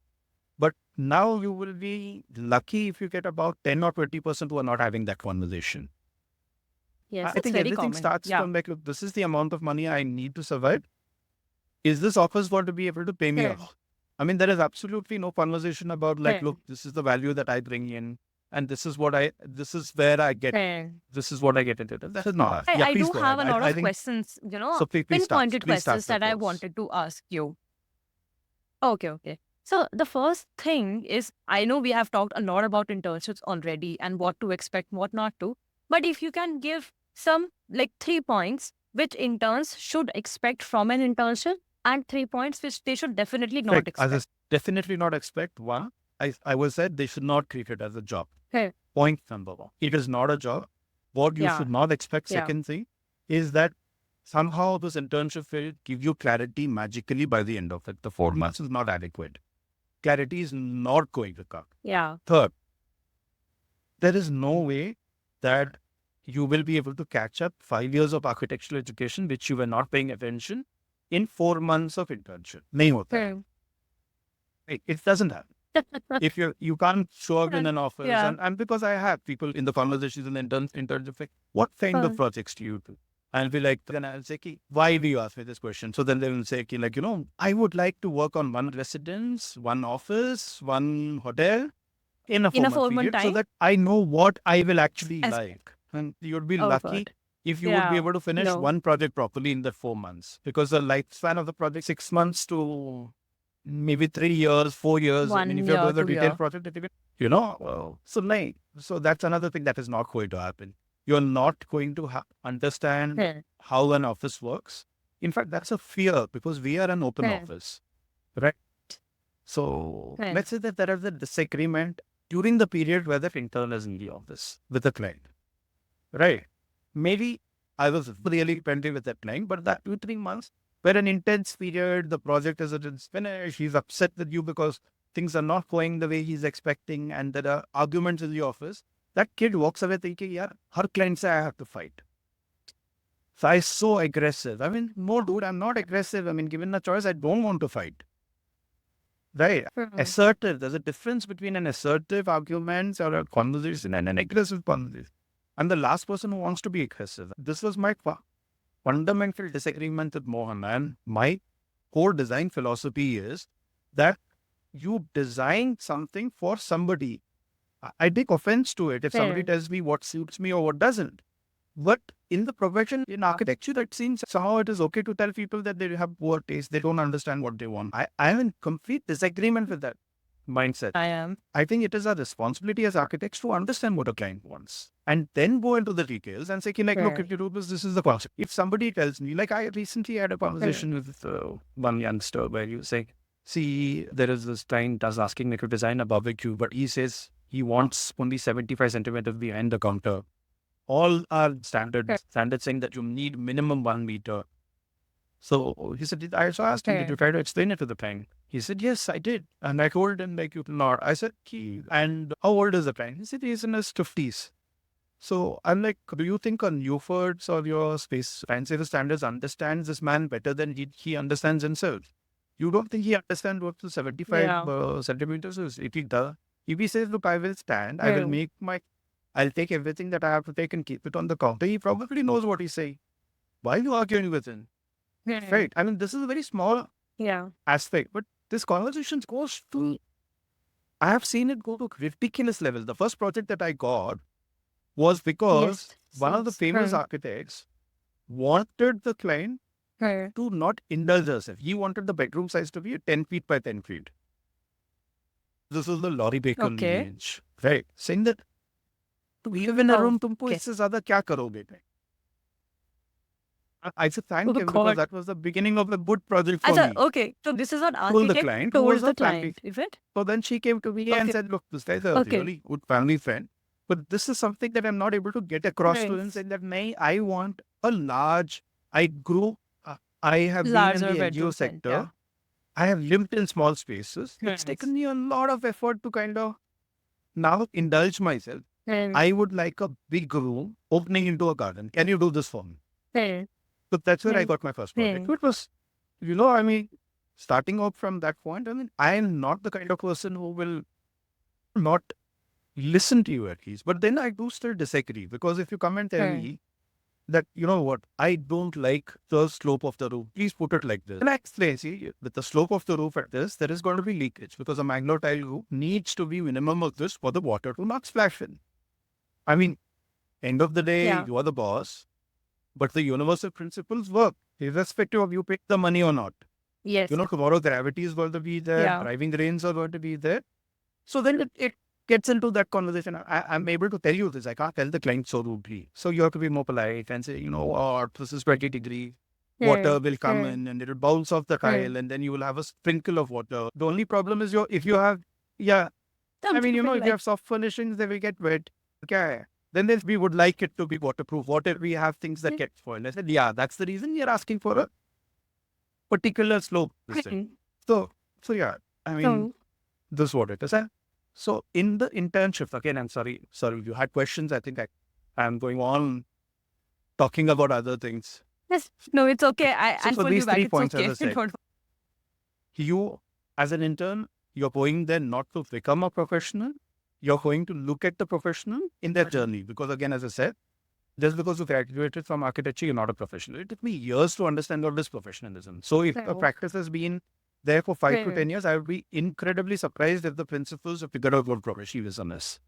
But now you will be lucky if you get about 10 or 20% who are not having that conversation. Yes, I think everything starts from like, look, this is the amount of money I need to survive. Is this office going to be able to pay me off? I mean, there is absolutely no conversation about like, look, this is the value that I bring in. And this is where I get, this is what I get into. That is not. I do have a lot of questions, so pinpointed questions that I wanted to ask you. Okay. So the first thing is, I know we have talked a lot about internships already and what to expect, what not to. But if you can give some like 3 points which interns should expect from an internship and 3 points which they should definitely not expect. Definitely not expect. One, I was said they should not treat it as a job. Okay. Point number one. It is not a job. What you should not expect, second thing, is that somehow this internship will give you clarity magically by the end of it. The 4 months is not adequate. Clarity is not going to come. Yeah. Third, there is no way that you will be able to catch up 5 years of architectural education, which you were not paying attention, in 4 months of internship. Nahi hota. It doesn't happen. If you can't show up in an office, and because I have people in the conversations in the internship, like, what kind of projects do you do? And be like, then I'll say, why do you ask me this question? So then they will say, like, I would like to work on one residence, one office, one hotel in a 4-month period, so that I know what I will actually like. And you'd be lucky if you would be able to finish one project properly in the 4 months, because the lifespan of the project 6 months to maybe 3 years, 4 years. I mean, if you're doing a retail project, so that's another thing that is not going to happen. You're not going to understand how an office works. In fact, that's a fear, because we are an open office, right? So let's say that there is a disagreement during the period where the intern is in the office with the client, right? Maybe I was really friendly with that client, but that 2-3 months where an intense period, the project isn't finished, he's upset with you because things are not going the way he's expecting, and there are arguments in the office, that kid walks away thinking, yeah, her client say I have to fight. So I'm so aggressive. I mean, no, dude, I'm not aggressive. I mean, given the choice, I don't want to fight. Right? Assertive. There's a difference between an assertive argument or a conversation and an aggressive conversation. I'm the last person who wants to be aggressive. This was my fundamental disagreement with Mohan. And my core design philosophy is that you design something for somebody. I take offense to it if somebody tells me what suits me or what doesn't. But in the profession, in architecture, it seems somehow it is okay to tell people that they have poor taste. They don't understand what they want. I am in complete disagreement with that mindset. I think it is our responsibility as architects to understand what a client wants and then go into the details and say, like, look, if you do this, this is the concept. If somebody tells me, like I recently had a conversation with one youngster where you say, see, there is this client that's asking me to design a barbecue, but he says he wants only 75 centimeters behind the counter. All are standards saying that you need minimum 1 meter. So he said, I also asked him, did you try to explain it to the client? He said, yes, I did. And I told him, like, you cannot. I said, and how old is the client? He said, he's in his 50s. So I'm like, do you think on Uford's or your space fancy standards understands this man better than he understands himself? You don't think he understands what the 75 centimeters is? If he says, look, I will stand, I will I'll take everything that I have to take and keep it on the counter, he probably knows what he's saying. Why are you arguing with him? Right. I mean, this is a very small aspect, but this conversation goes to, I have seen it go to ridiculous levels. The first project that I got was because one of the famous architects wanted the client to not indulge herself. He wanted the bedroom size to be 10 feet by 10 feet. This is the Laurie Bacon range. Right. Saying that, to live in a room, तुमको इससे ज़्यादा क्या करोगे? I said thank him because that was the beginning of a good project for me. Okay, so this is what architect told the client, is it? So then she came to me and said, look, this guy is a really good family friend, but this is something that I'm not able to get across to him, saying that, I want a large, I have been in the NGO sector. I have lived in small spaces. It's taken me a lot of effort to kind of now indulge myself. I would like a big room opening into a garden. Can you do this for me? So that's where I got my first project. It was, I mean, starting off from that point, I mean, I am not the kind of person who will not listen to you at least. But then I do still disagree, because if you come and tell me that, you know what, I don't like the slope of the roof, please put it like this. And I explain, see, with the slope of the roof at this, there is going to be leakage, because a Bangalore tile roof needs to be minimum of this for the water to not splash in. I mean, end of the day, you are the boss, but the universal principles work, irrespective of you pay the money or not. Yes. Tomorrow gravity is going to be there, Yeah. driving rains are going to be there. So then it gets into that conversation. I'm able to tell you this. I can't tell the client so rudely. So you have to be more polite and say, oh, this is 20 degree. Water will come in and it'll bounce off the tile and then you will have a sprinkle of water. The only problem is if you have, if you have soft furnishings, they will get wet. Okay. Then we would like it to be waterproof. What if we have things that get spoiled? I said, that's the reason you're asking for a particular slope. So this is what it is. So in the internships, again, I'm sorry, you had questions. I think I'm going on talking about other things. Yes. No, it's okay. I'll pull these you back. 3 It's points, okay. as I said, you as an intern, you're going there not to become a professional. You're going to look at the professional in their journey. Because again, as I said, just because you graduated from architecture, you're not a professional. It took me years to understand what is professionalism. So if a practice has been there for 5 to 10 years, I would be incredibly surprised if the principals have figured out what professionalism is.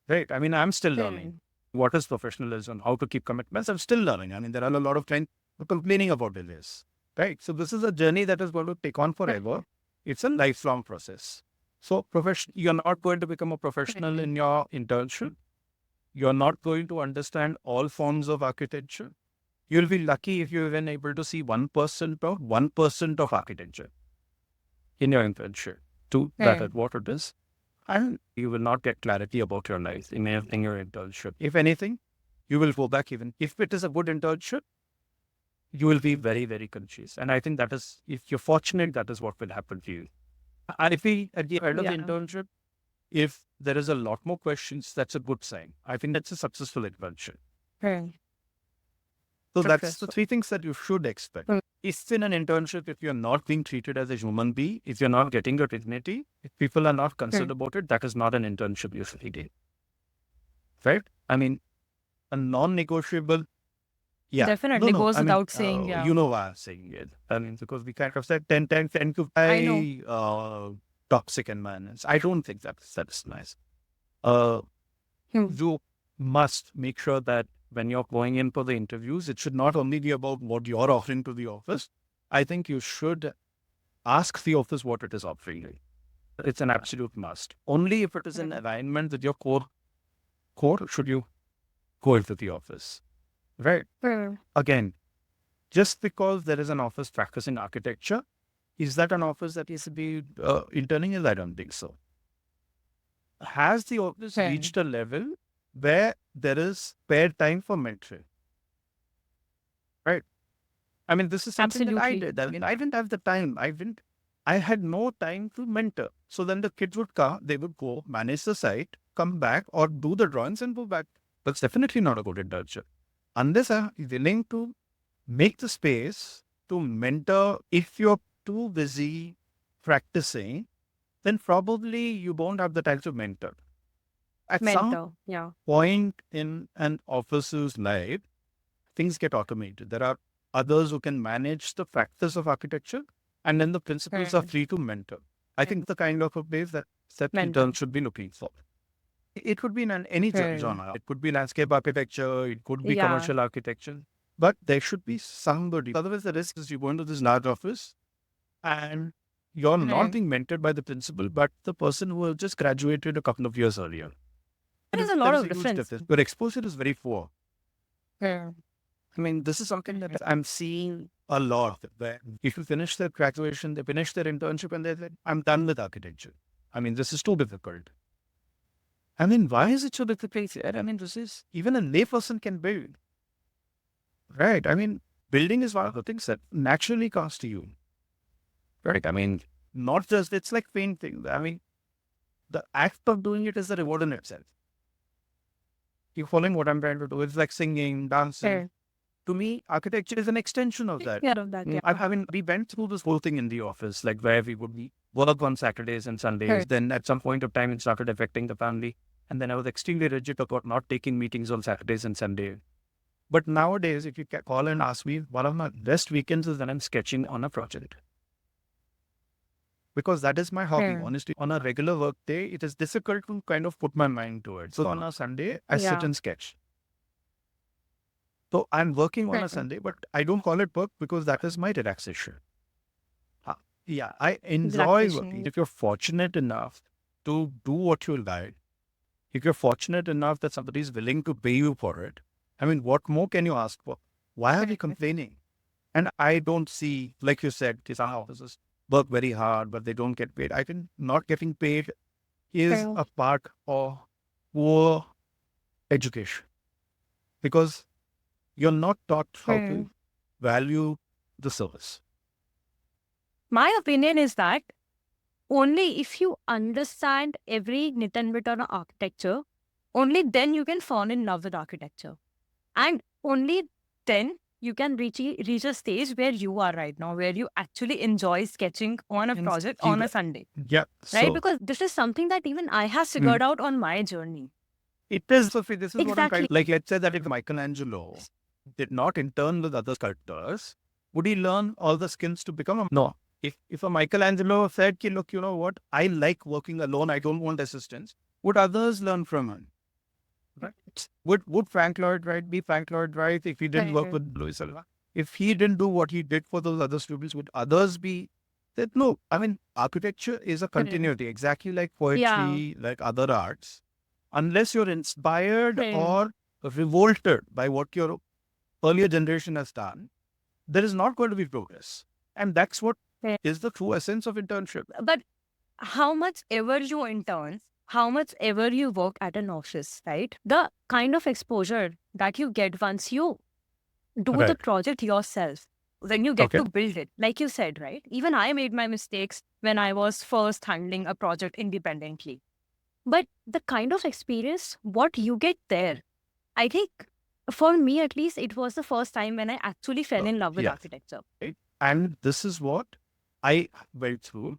Right? I mean, I'm still learning. What is professionalism? How to keep commitments? I'm still learning. I mean, there are a lot of clients complaining about delays. Right? So this is a journey that is going to take on forever. It's a lifelong process. So you're not going to become a professional in your internship. You're not going to understand all forms of architecture. You'll be lucky if you're even able to see 1% of architecture in your internship to that at what it is. And you will not get clarity about your life in your internship. If anything, you will go back even. If it is a good internship, you will be very, very conscious. And I think that is, if you're fortunate, that is what will happen to you. And if we, at the end of the internship, if there is a lot more questions, that's a good sign. I think that's a successful internship. So that's the 3 things that you should expect. If in an internship, if you're not being treated as a human being, if you're not getting your dignity, if people are not concerned about it, that is not an internship you should do. Right? I mean, a non-negotiable. Definitely goes without saying. You know why I'm saying it. I mean, because we kind of said 10 times 10 to 5 toxic environments. I don't think that's nice. You must make sure that when you're going in for the interviews, it should not only be about what you're offering to the office. I think you should ask the office what it is offering. It's an absolute must. Only if it is in alignment with your core should you go into the office. Right? Again, just because there is an office practicing architecture, is that an office that is to be interning? I don't think so. Has the office reached a level where there is spare time for mentoring? Right? I mean, this is something that I did. I mean, I didn't have the time. I had no time to mentor. So then the kids would come, they would go, manage the site, come back or do the drawings and go back. That's definitely not a good internship. Unless I'm willing to make the space to mentor, if you're too busy practicing, then probably you won't have the time to mentor. At some point in an officer's life, things get automated. There are others who can manage the practice of architecture, and then the principals are free to mentor. I think the kind of a place that interns should be looking for. It could be in any genre. It could be landscape architecture. It could be commercial architecture. But there should be somebody. Otherwise, the risk is you go into this large office and you're not being mentored by the principal, but the person who has just graduated a couple of years earlier. There is a lot of difference. Your exposure is very poor. I mean, this is something that I'm seeing a lot. Where if you finish their graduation, they finish their internship and they say, I'm done with architecture. I mean, this is too difficult. I mean, why is it so difficult? I mean, this is, even a layperson can build. Right? I mean, building is one of the things that naturally comes to you. Right? I mean, not just, it's like painting. I mean, the act of doing it is the reward in itself. You're following what I'm trying to do. It's like singing, dancing. To me, architecture is an extension of that. We went through this whole thing in the office, like where we would work on Saturdays and Sundays. Then at some point of time, it started affecting the family. And then I was extremely rigid about not taking meetings on Saturdays and Sundays. But nowadays, if you call and ask me, one of my best weekends is when I'm sketching on a project. Because that is my hobby. Honestly, on a regular work day, it is difficult to kind of put my mind to it. So on a Sunday, I sit and sketch. So I'm working on a Sunday, but I don't call it work because that is my relaxation. Yeah, I enjoy working. If you're fortunate enough to do what you like, if you're fortunate enough that somebody is willing to pay you for it, I mean, what more can you ask for? Why are we complaining? And I don't see, like you said, some officers work very hard, but they don't get paid. I think not getting paid is a part of poor education because you're not taught how to value the service. My opinion is that only if you understand every nit and bit on architecture, only then you can fall in love with architecture. And only then you can reach a stage where you are right now, where you actually enjoy sketching on a project on a Sunday. Yeah. Right? Because this is something that even I have figured out on my journey. It is. So this is what I'm trying. Like, let's say that if Michelangelo did not intern with other sculptors, would he learn all the skills to become a... No. If a Michelangelo said, look, you know what? I like working alone. I don't want assistance. Would others learn from him? Right? Would Frank Lloyd Wright be Frank Lloyd Wright if he didn't work with Louis Silva? If he didn't do what he did for those other students, would others be... That no, I mean, architecture is a continuity, exactly like poetry, like other arts. Unless you're inspired or revolted by what your earlier generation has done, there is not going to be progress. And that's what is the true essence of internship. But how much ever you intern, how much ever you work at an office, right? The kind of exposure that you get once you do the project yourself, when you get to build it, like you said, right? Even I made my mistakes when I was first handling a project independently. But the kind of experience, what you get there, I think for me at least, it was the first time when I actually fell in love with architecture. And this is what I went through.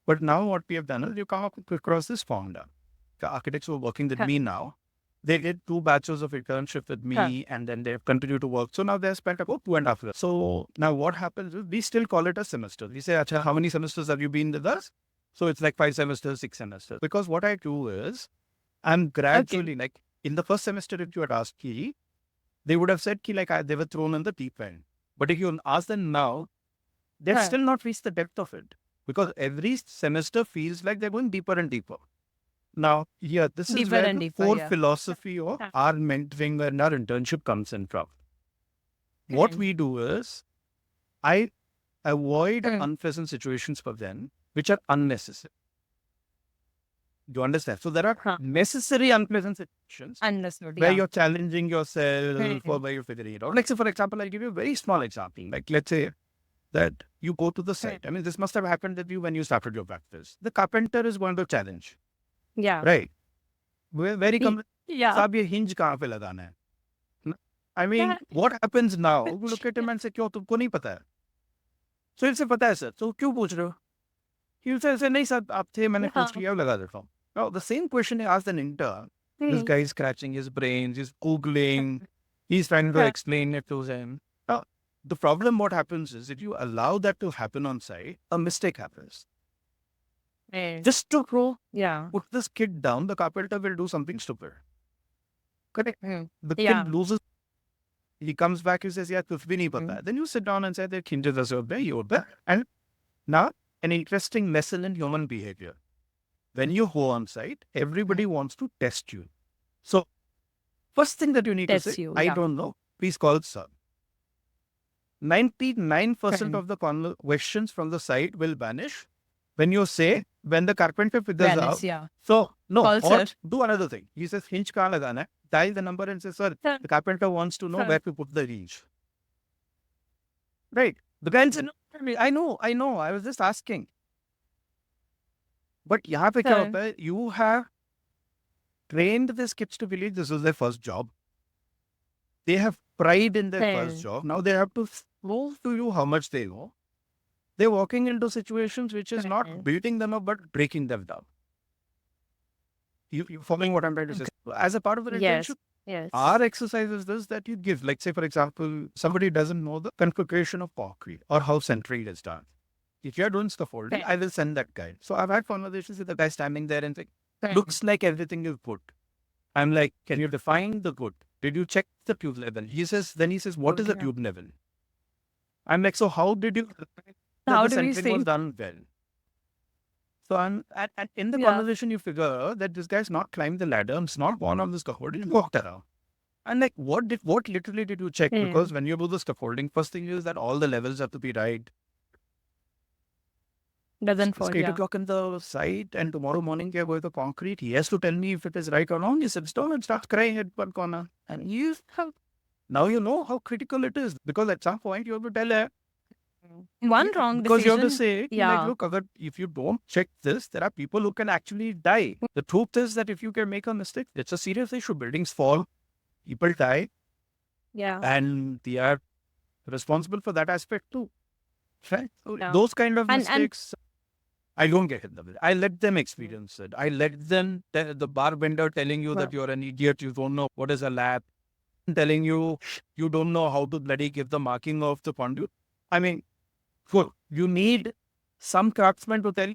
But now what we have done is you come up across this founder. The architects who are working with me now, they did 2 batches of internship with me and then they've continued to work. So now they've spent about 2.5 years. So now what happens is we still call it a semester. We say, Acha, how many semesters have you been with us? So it's like 5 semesters, 6 semesters. Because what I do is I'm gradually like in the first semester, if you had asked me, they would have said they were thrown in the deep end. But if you ask them now, they've still not reached the depth of it. Because every semester feels like they're going deeper and deeper. Now, this is where the core philosophy of our mentoring and our internship comes in from. What we do is, I avoid unpleasant situations for them, which are unnecessary. Do you understand? So there are necessary unpleasant situations where you're challenging yourself or where you're figuring it out. Like, say, for example, I'll give you a very small example. Like, let's say that you go to the site. I mean, this must have happened with you when you started your practice. The carpenter is going to challenge. Yeah. Right. Very Saab ye hinge kahan pe lagana hai? I mean, what happens now? You look at him and say, "Kyo tumko nahi pata hai?" So he'll say, "Pata hai sir." So kyun pooch rahe ho? He'll say, "Nahi sir, aap the, maine pooch liya, laga deta hu." Now the same question he asked an intern. This guy is scratching his brains, he's googling, he's trying to explain it to him. Now the problem what happens is if you allow that to happen on site, a mistake happens. Just to put this kid down, the carpenter will do something stupid. Correct? The kid loses. He comes back, he says, kuch bhi nahi pata hai. Then you sit down and say, there hinges aise hote hai, and now an interesting lesson in human behavior. When you go on site, everybody wants to test you. So first thing that you need to say, I don't know, please call sir. 99% of the questions from the site will vanish when you say, when the carpenter figures out. So, no, or do another thing. He says, hinge kahan lagana hai? Dial the number and say, sir, the carpenter wants to know where to put the hinge. Right. The guy said, no, I know, I was just asking. But yahan pe kya hota hai? You have trained these kids to believe this is their first job. They have pride in their first job. Now they have to prove to you how much they know. They're walking into situations which is not building them up, but breaking them down. You following what I'm trying to say? As a part of the internship, our exercise is this that you give. Like, say, for example, somebody doesn't know the configuration of concrete or how century is done. If you're doing scaffolding, I will send that guy. So I've had conversations with the guy standing there and saying, looks like everything is good. I'm like, can you define the good? Did you check the tube level? He says, what is the tube level? I'm like, so how did you How the do we centering was see? done well. So and in the Yeah. conversation, you figure that this guy's not climbed the ladder. It's not gone on the scaffolding. He walked around. And like, what literally did you check? Because when you do the scaffolding, first thing is that all the levels have to be right. Doesn't It's fall. 8 o'clock in the site, and tomorrow morning we are going to concrete. He has to tell me if it is right or wrong. He sits down and starts crying at one corner. And you have now you know how critical it is, because at some point you have to tell her. One wrong Because you have to decision. say, like, look, if you don't check this, there are people who can actually die. The truth is that if you can make a mistake, it's a serious issue. Buildings fall, people die, Yeah. and they are responsible for that aspect too. Right? So Yeah. those kind of And- mistakes, I don't get in the way. I let them experience it. I let them, the bar vendor telling you that you're an idiot, you don't know what is a lab, telling you don't know how to bloody give the marking of the conduit. I mean, good. You need some craftsman to tell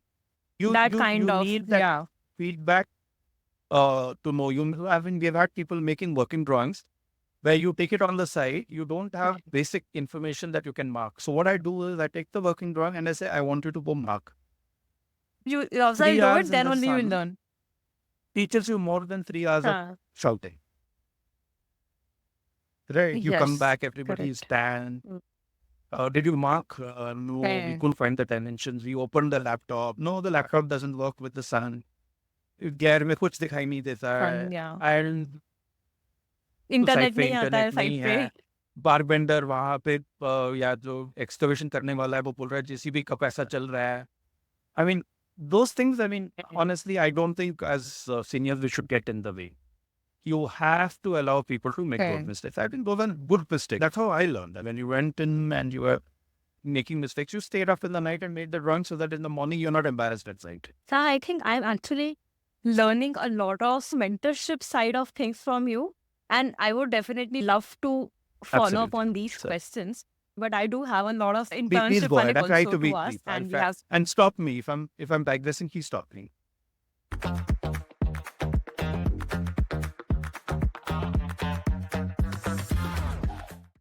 you. That you kind of, need that yeah. feedback to know. We've had people making working drawings where you take it on the side, you don't have basic information that you can mark. So what I do is I take the working drawing and I say, I want you to go mark. You also 3 do hours it, in then the only you will sun learn. Teaches you more than 3 hours of shouting. Right? You come Yes, back, everybody is tan. Did you mark? No, we couldn't find the dimensions. We opened the laptop. No, the laptop doesn't work with the sun. Glare में कुछ दिखाई नहीं देता है. Yeah. And internet site पे नहीं आता है इंटरनेट नहीं साइट पे. है. बारबेंडर वहां पे या जो एक्सकवेशन करने वाला है वो बोल रहा है जेसीबी का पैसा चल रहा है. I mean, those things, I mean, honestly, I don't think as seniors we should get in the way. You have to allow people to make those mistakes. I think those are good mistakes. That's how I learned that when you went in and you were making mistakes, you stayed up in the night and made the drawing so that in the morning you're not embarrassed at sight. So I think I'm actually learning a lot of mentorship side of things from you. And I would definitely love to follow up on these questions. But I do have a lot of internship Please go ahead. I try to be us, brief. and we have And stop me if I'm digressing. Please stop me.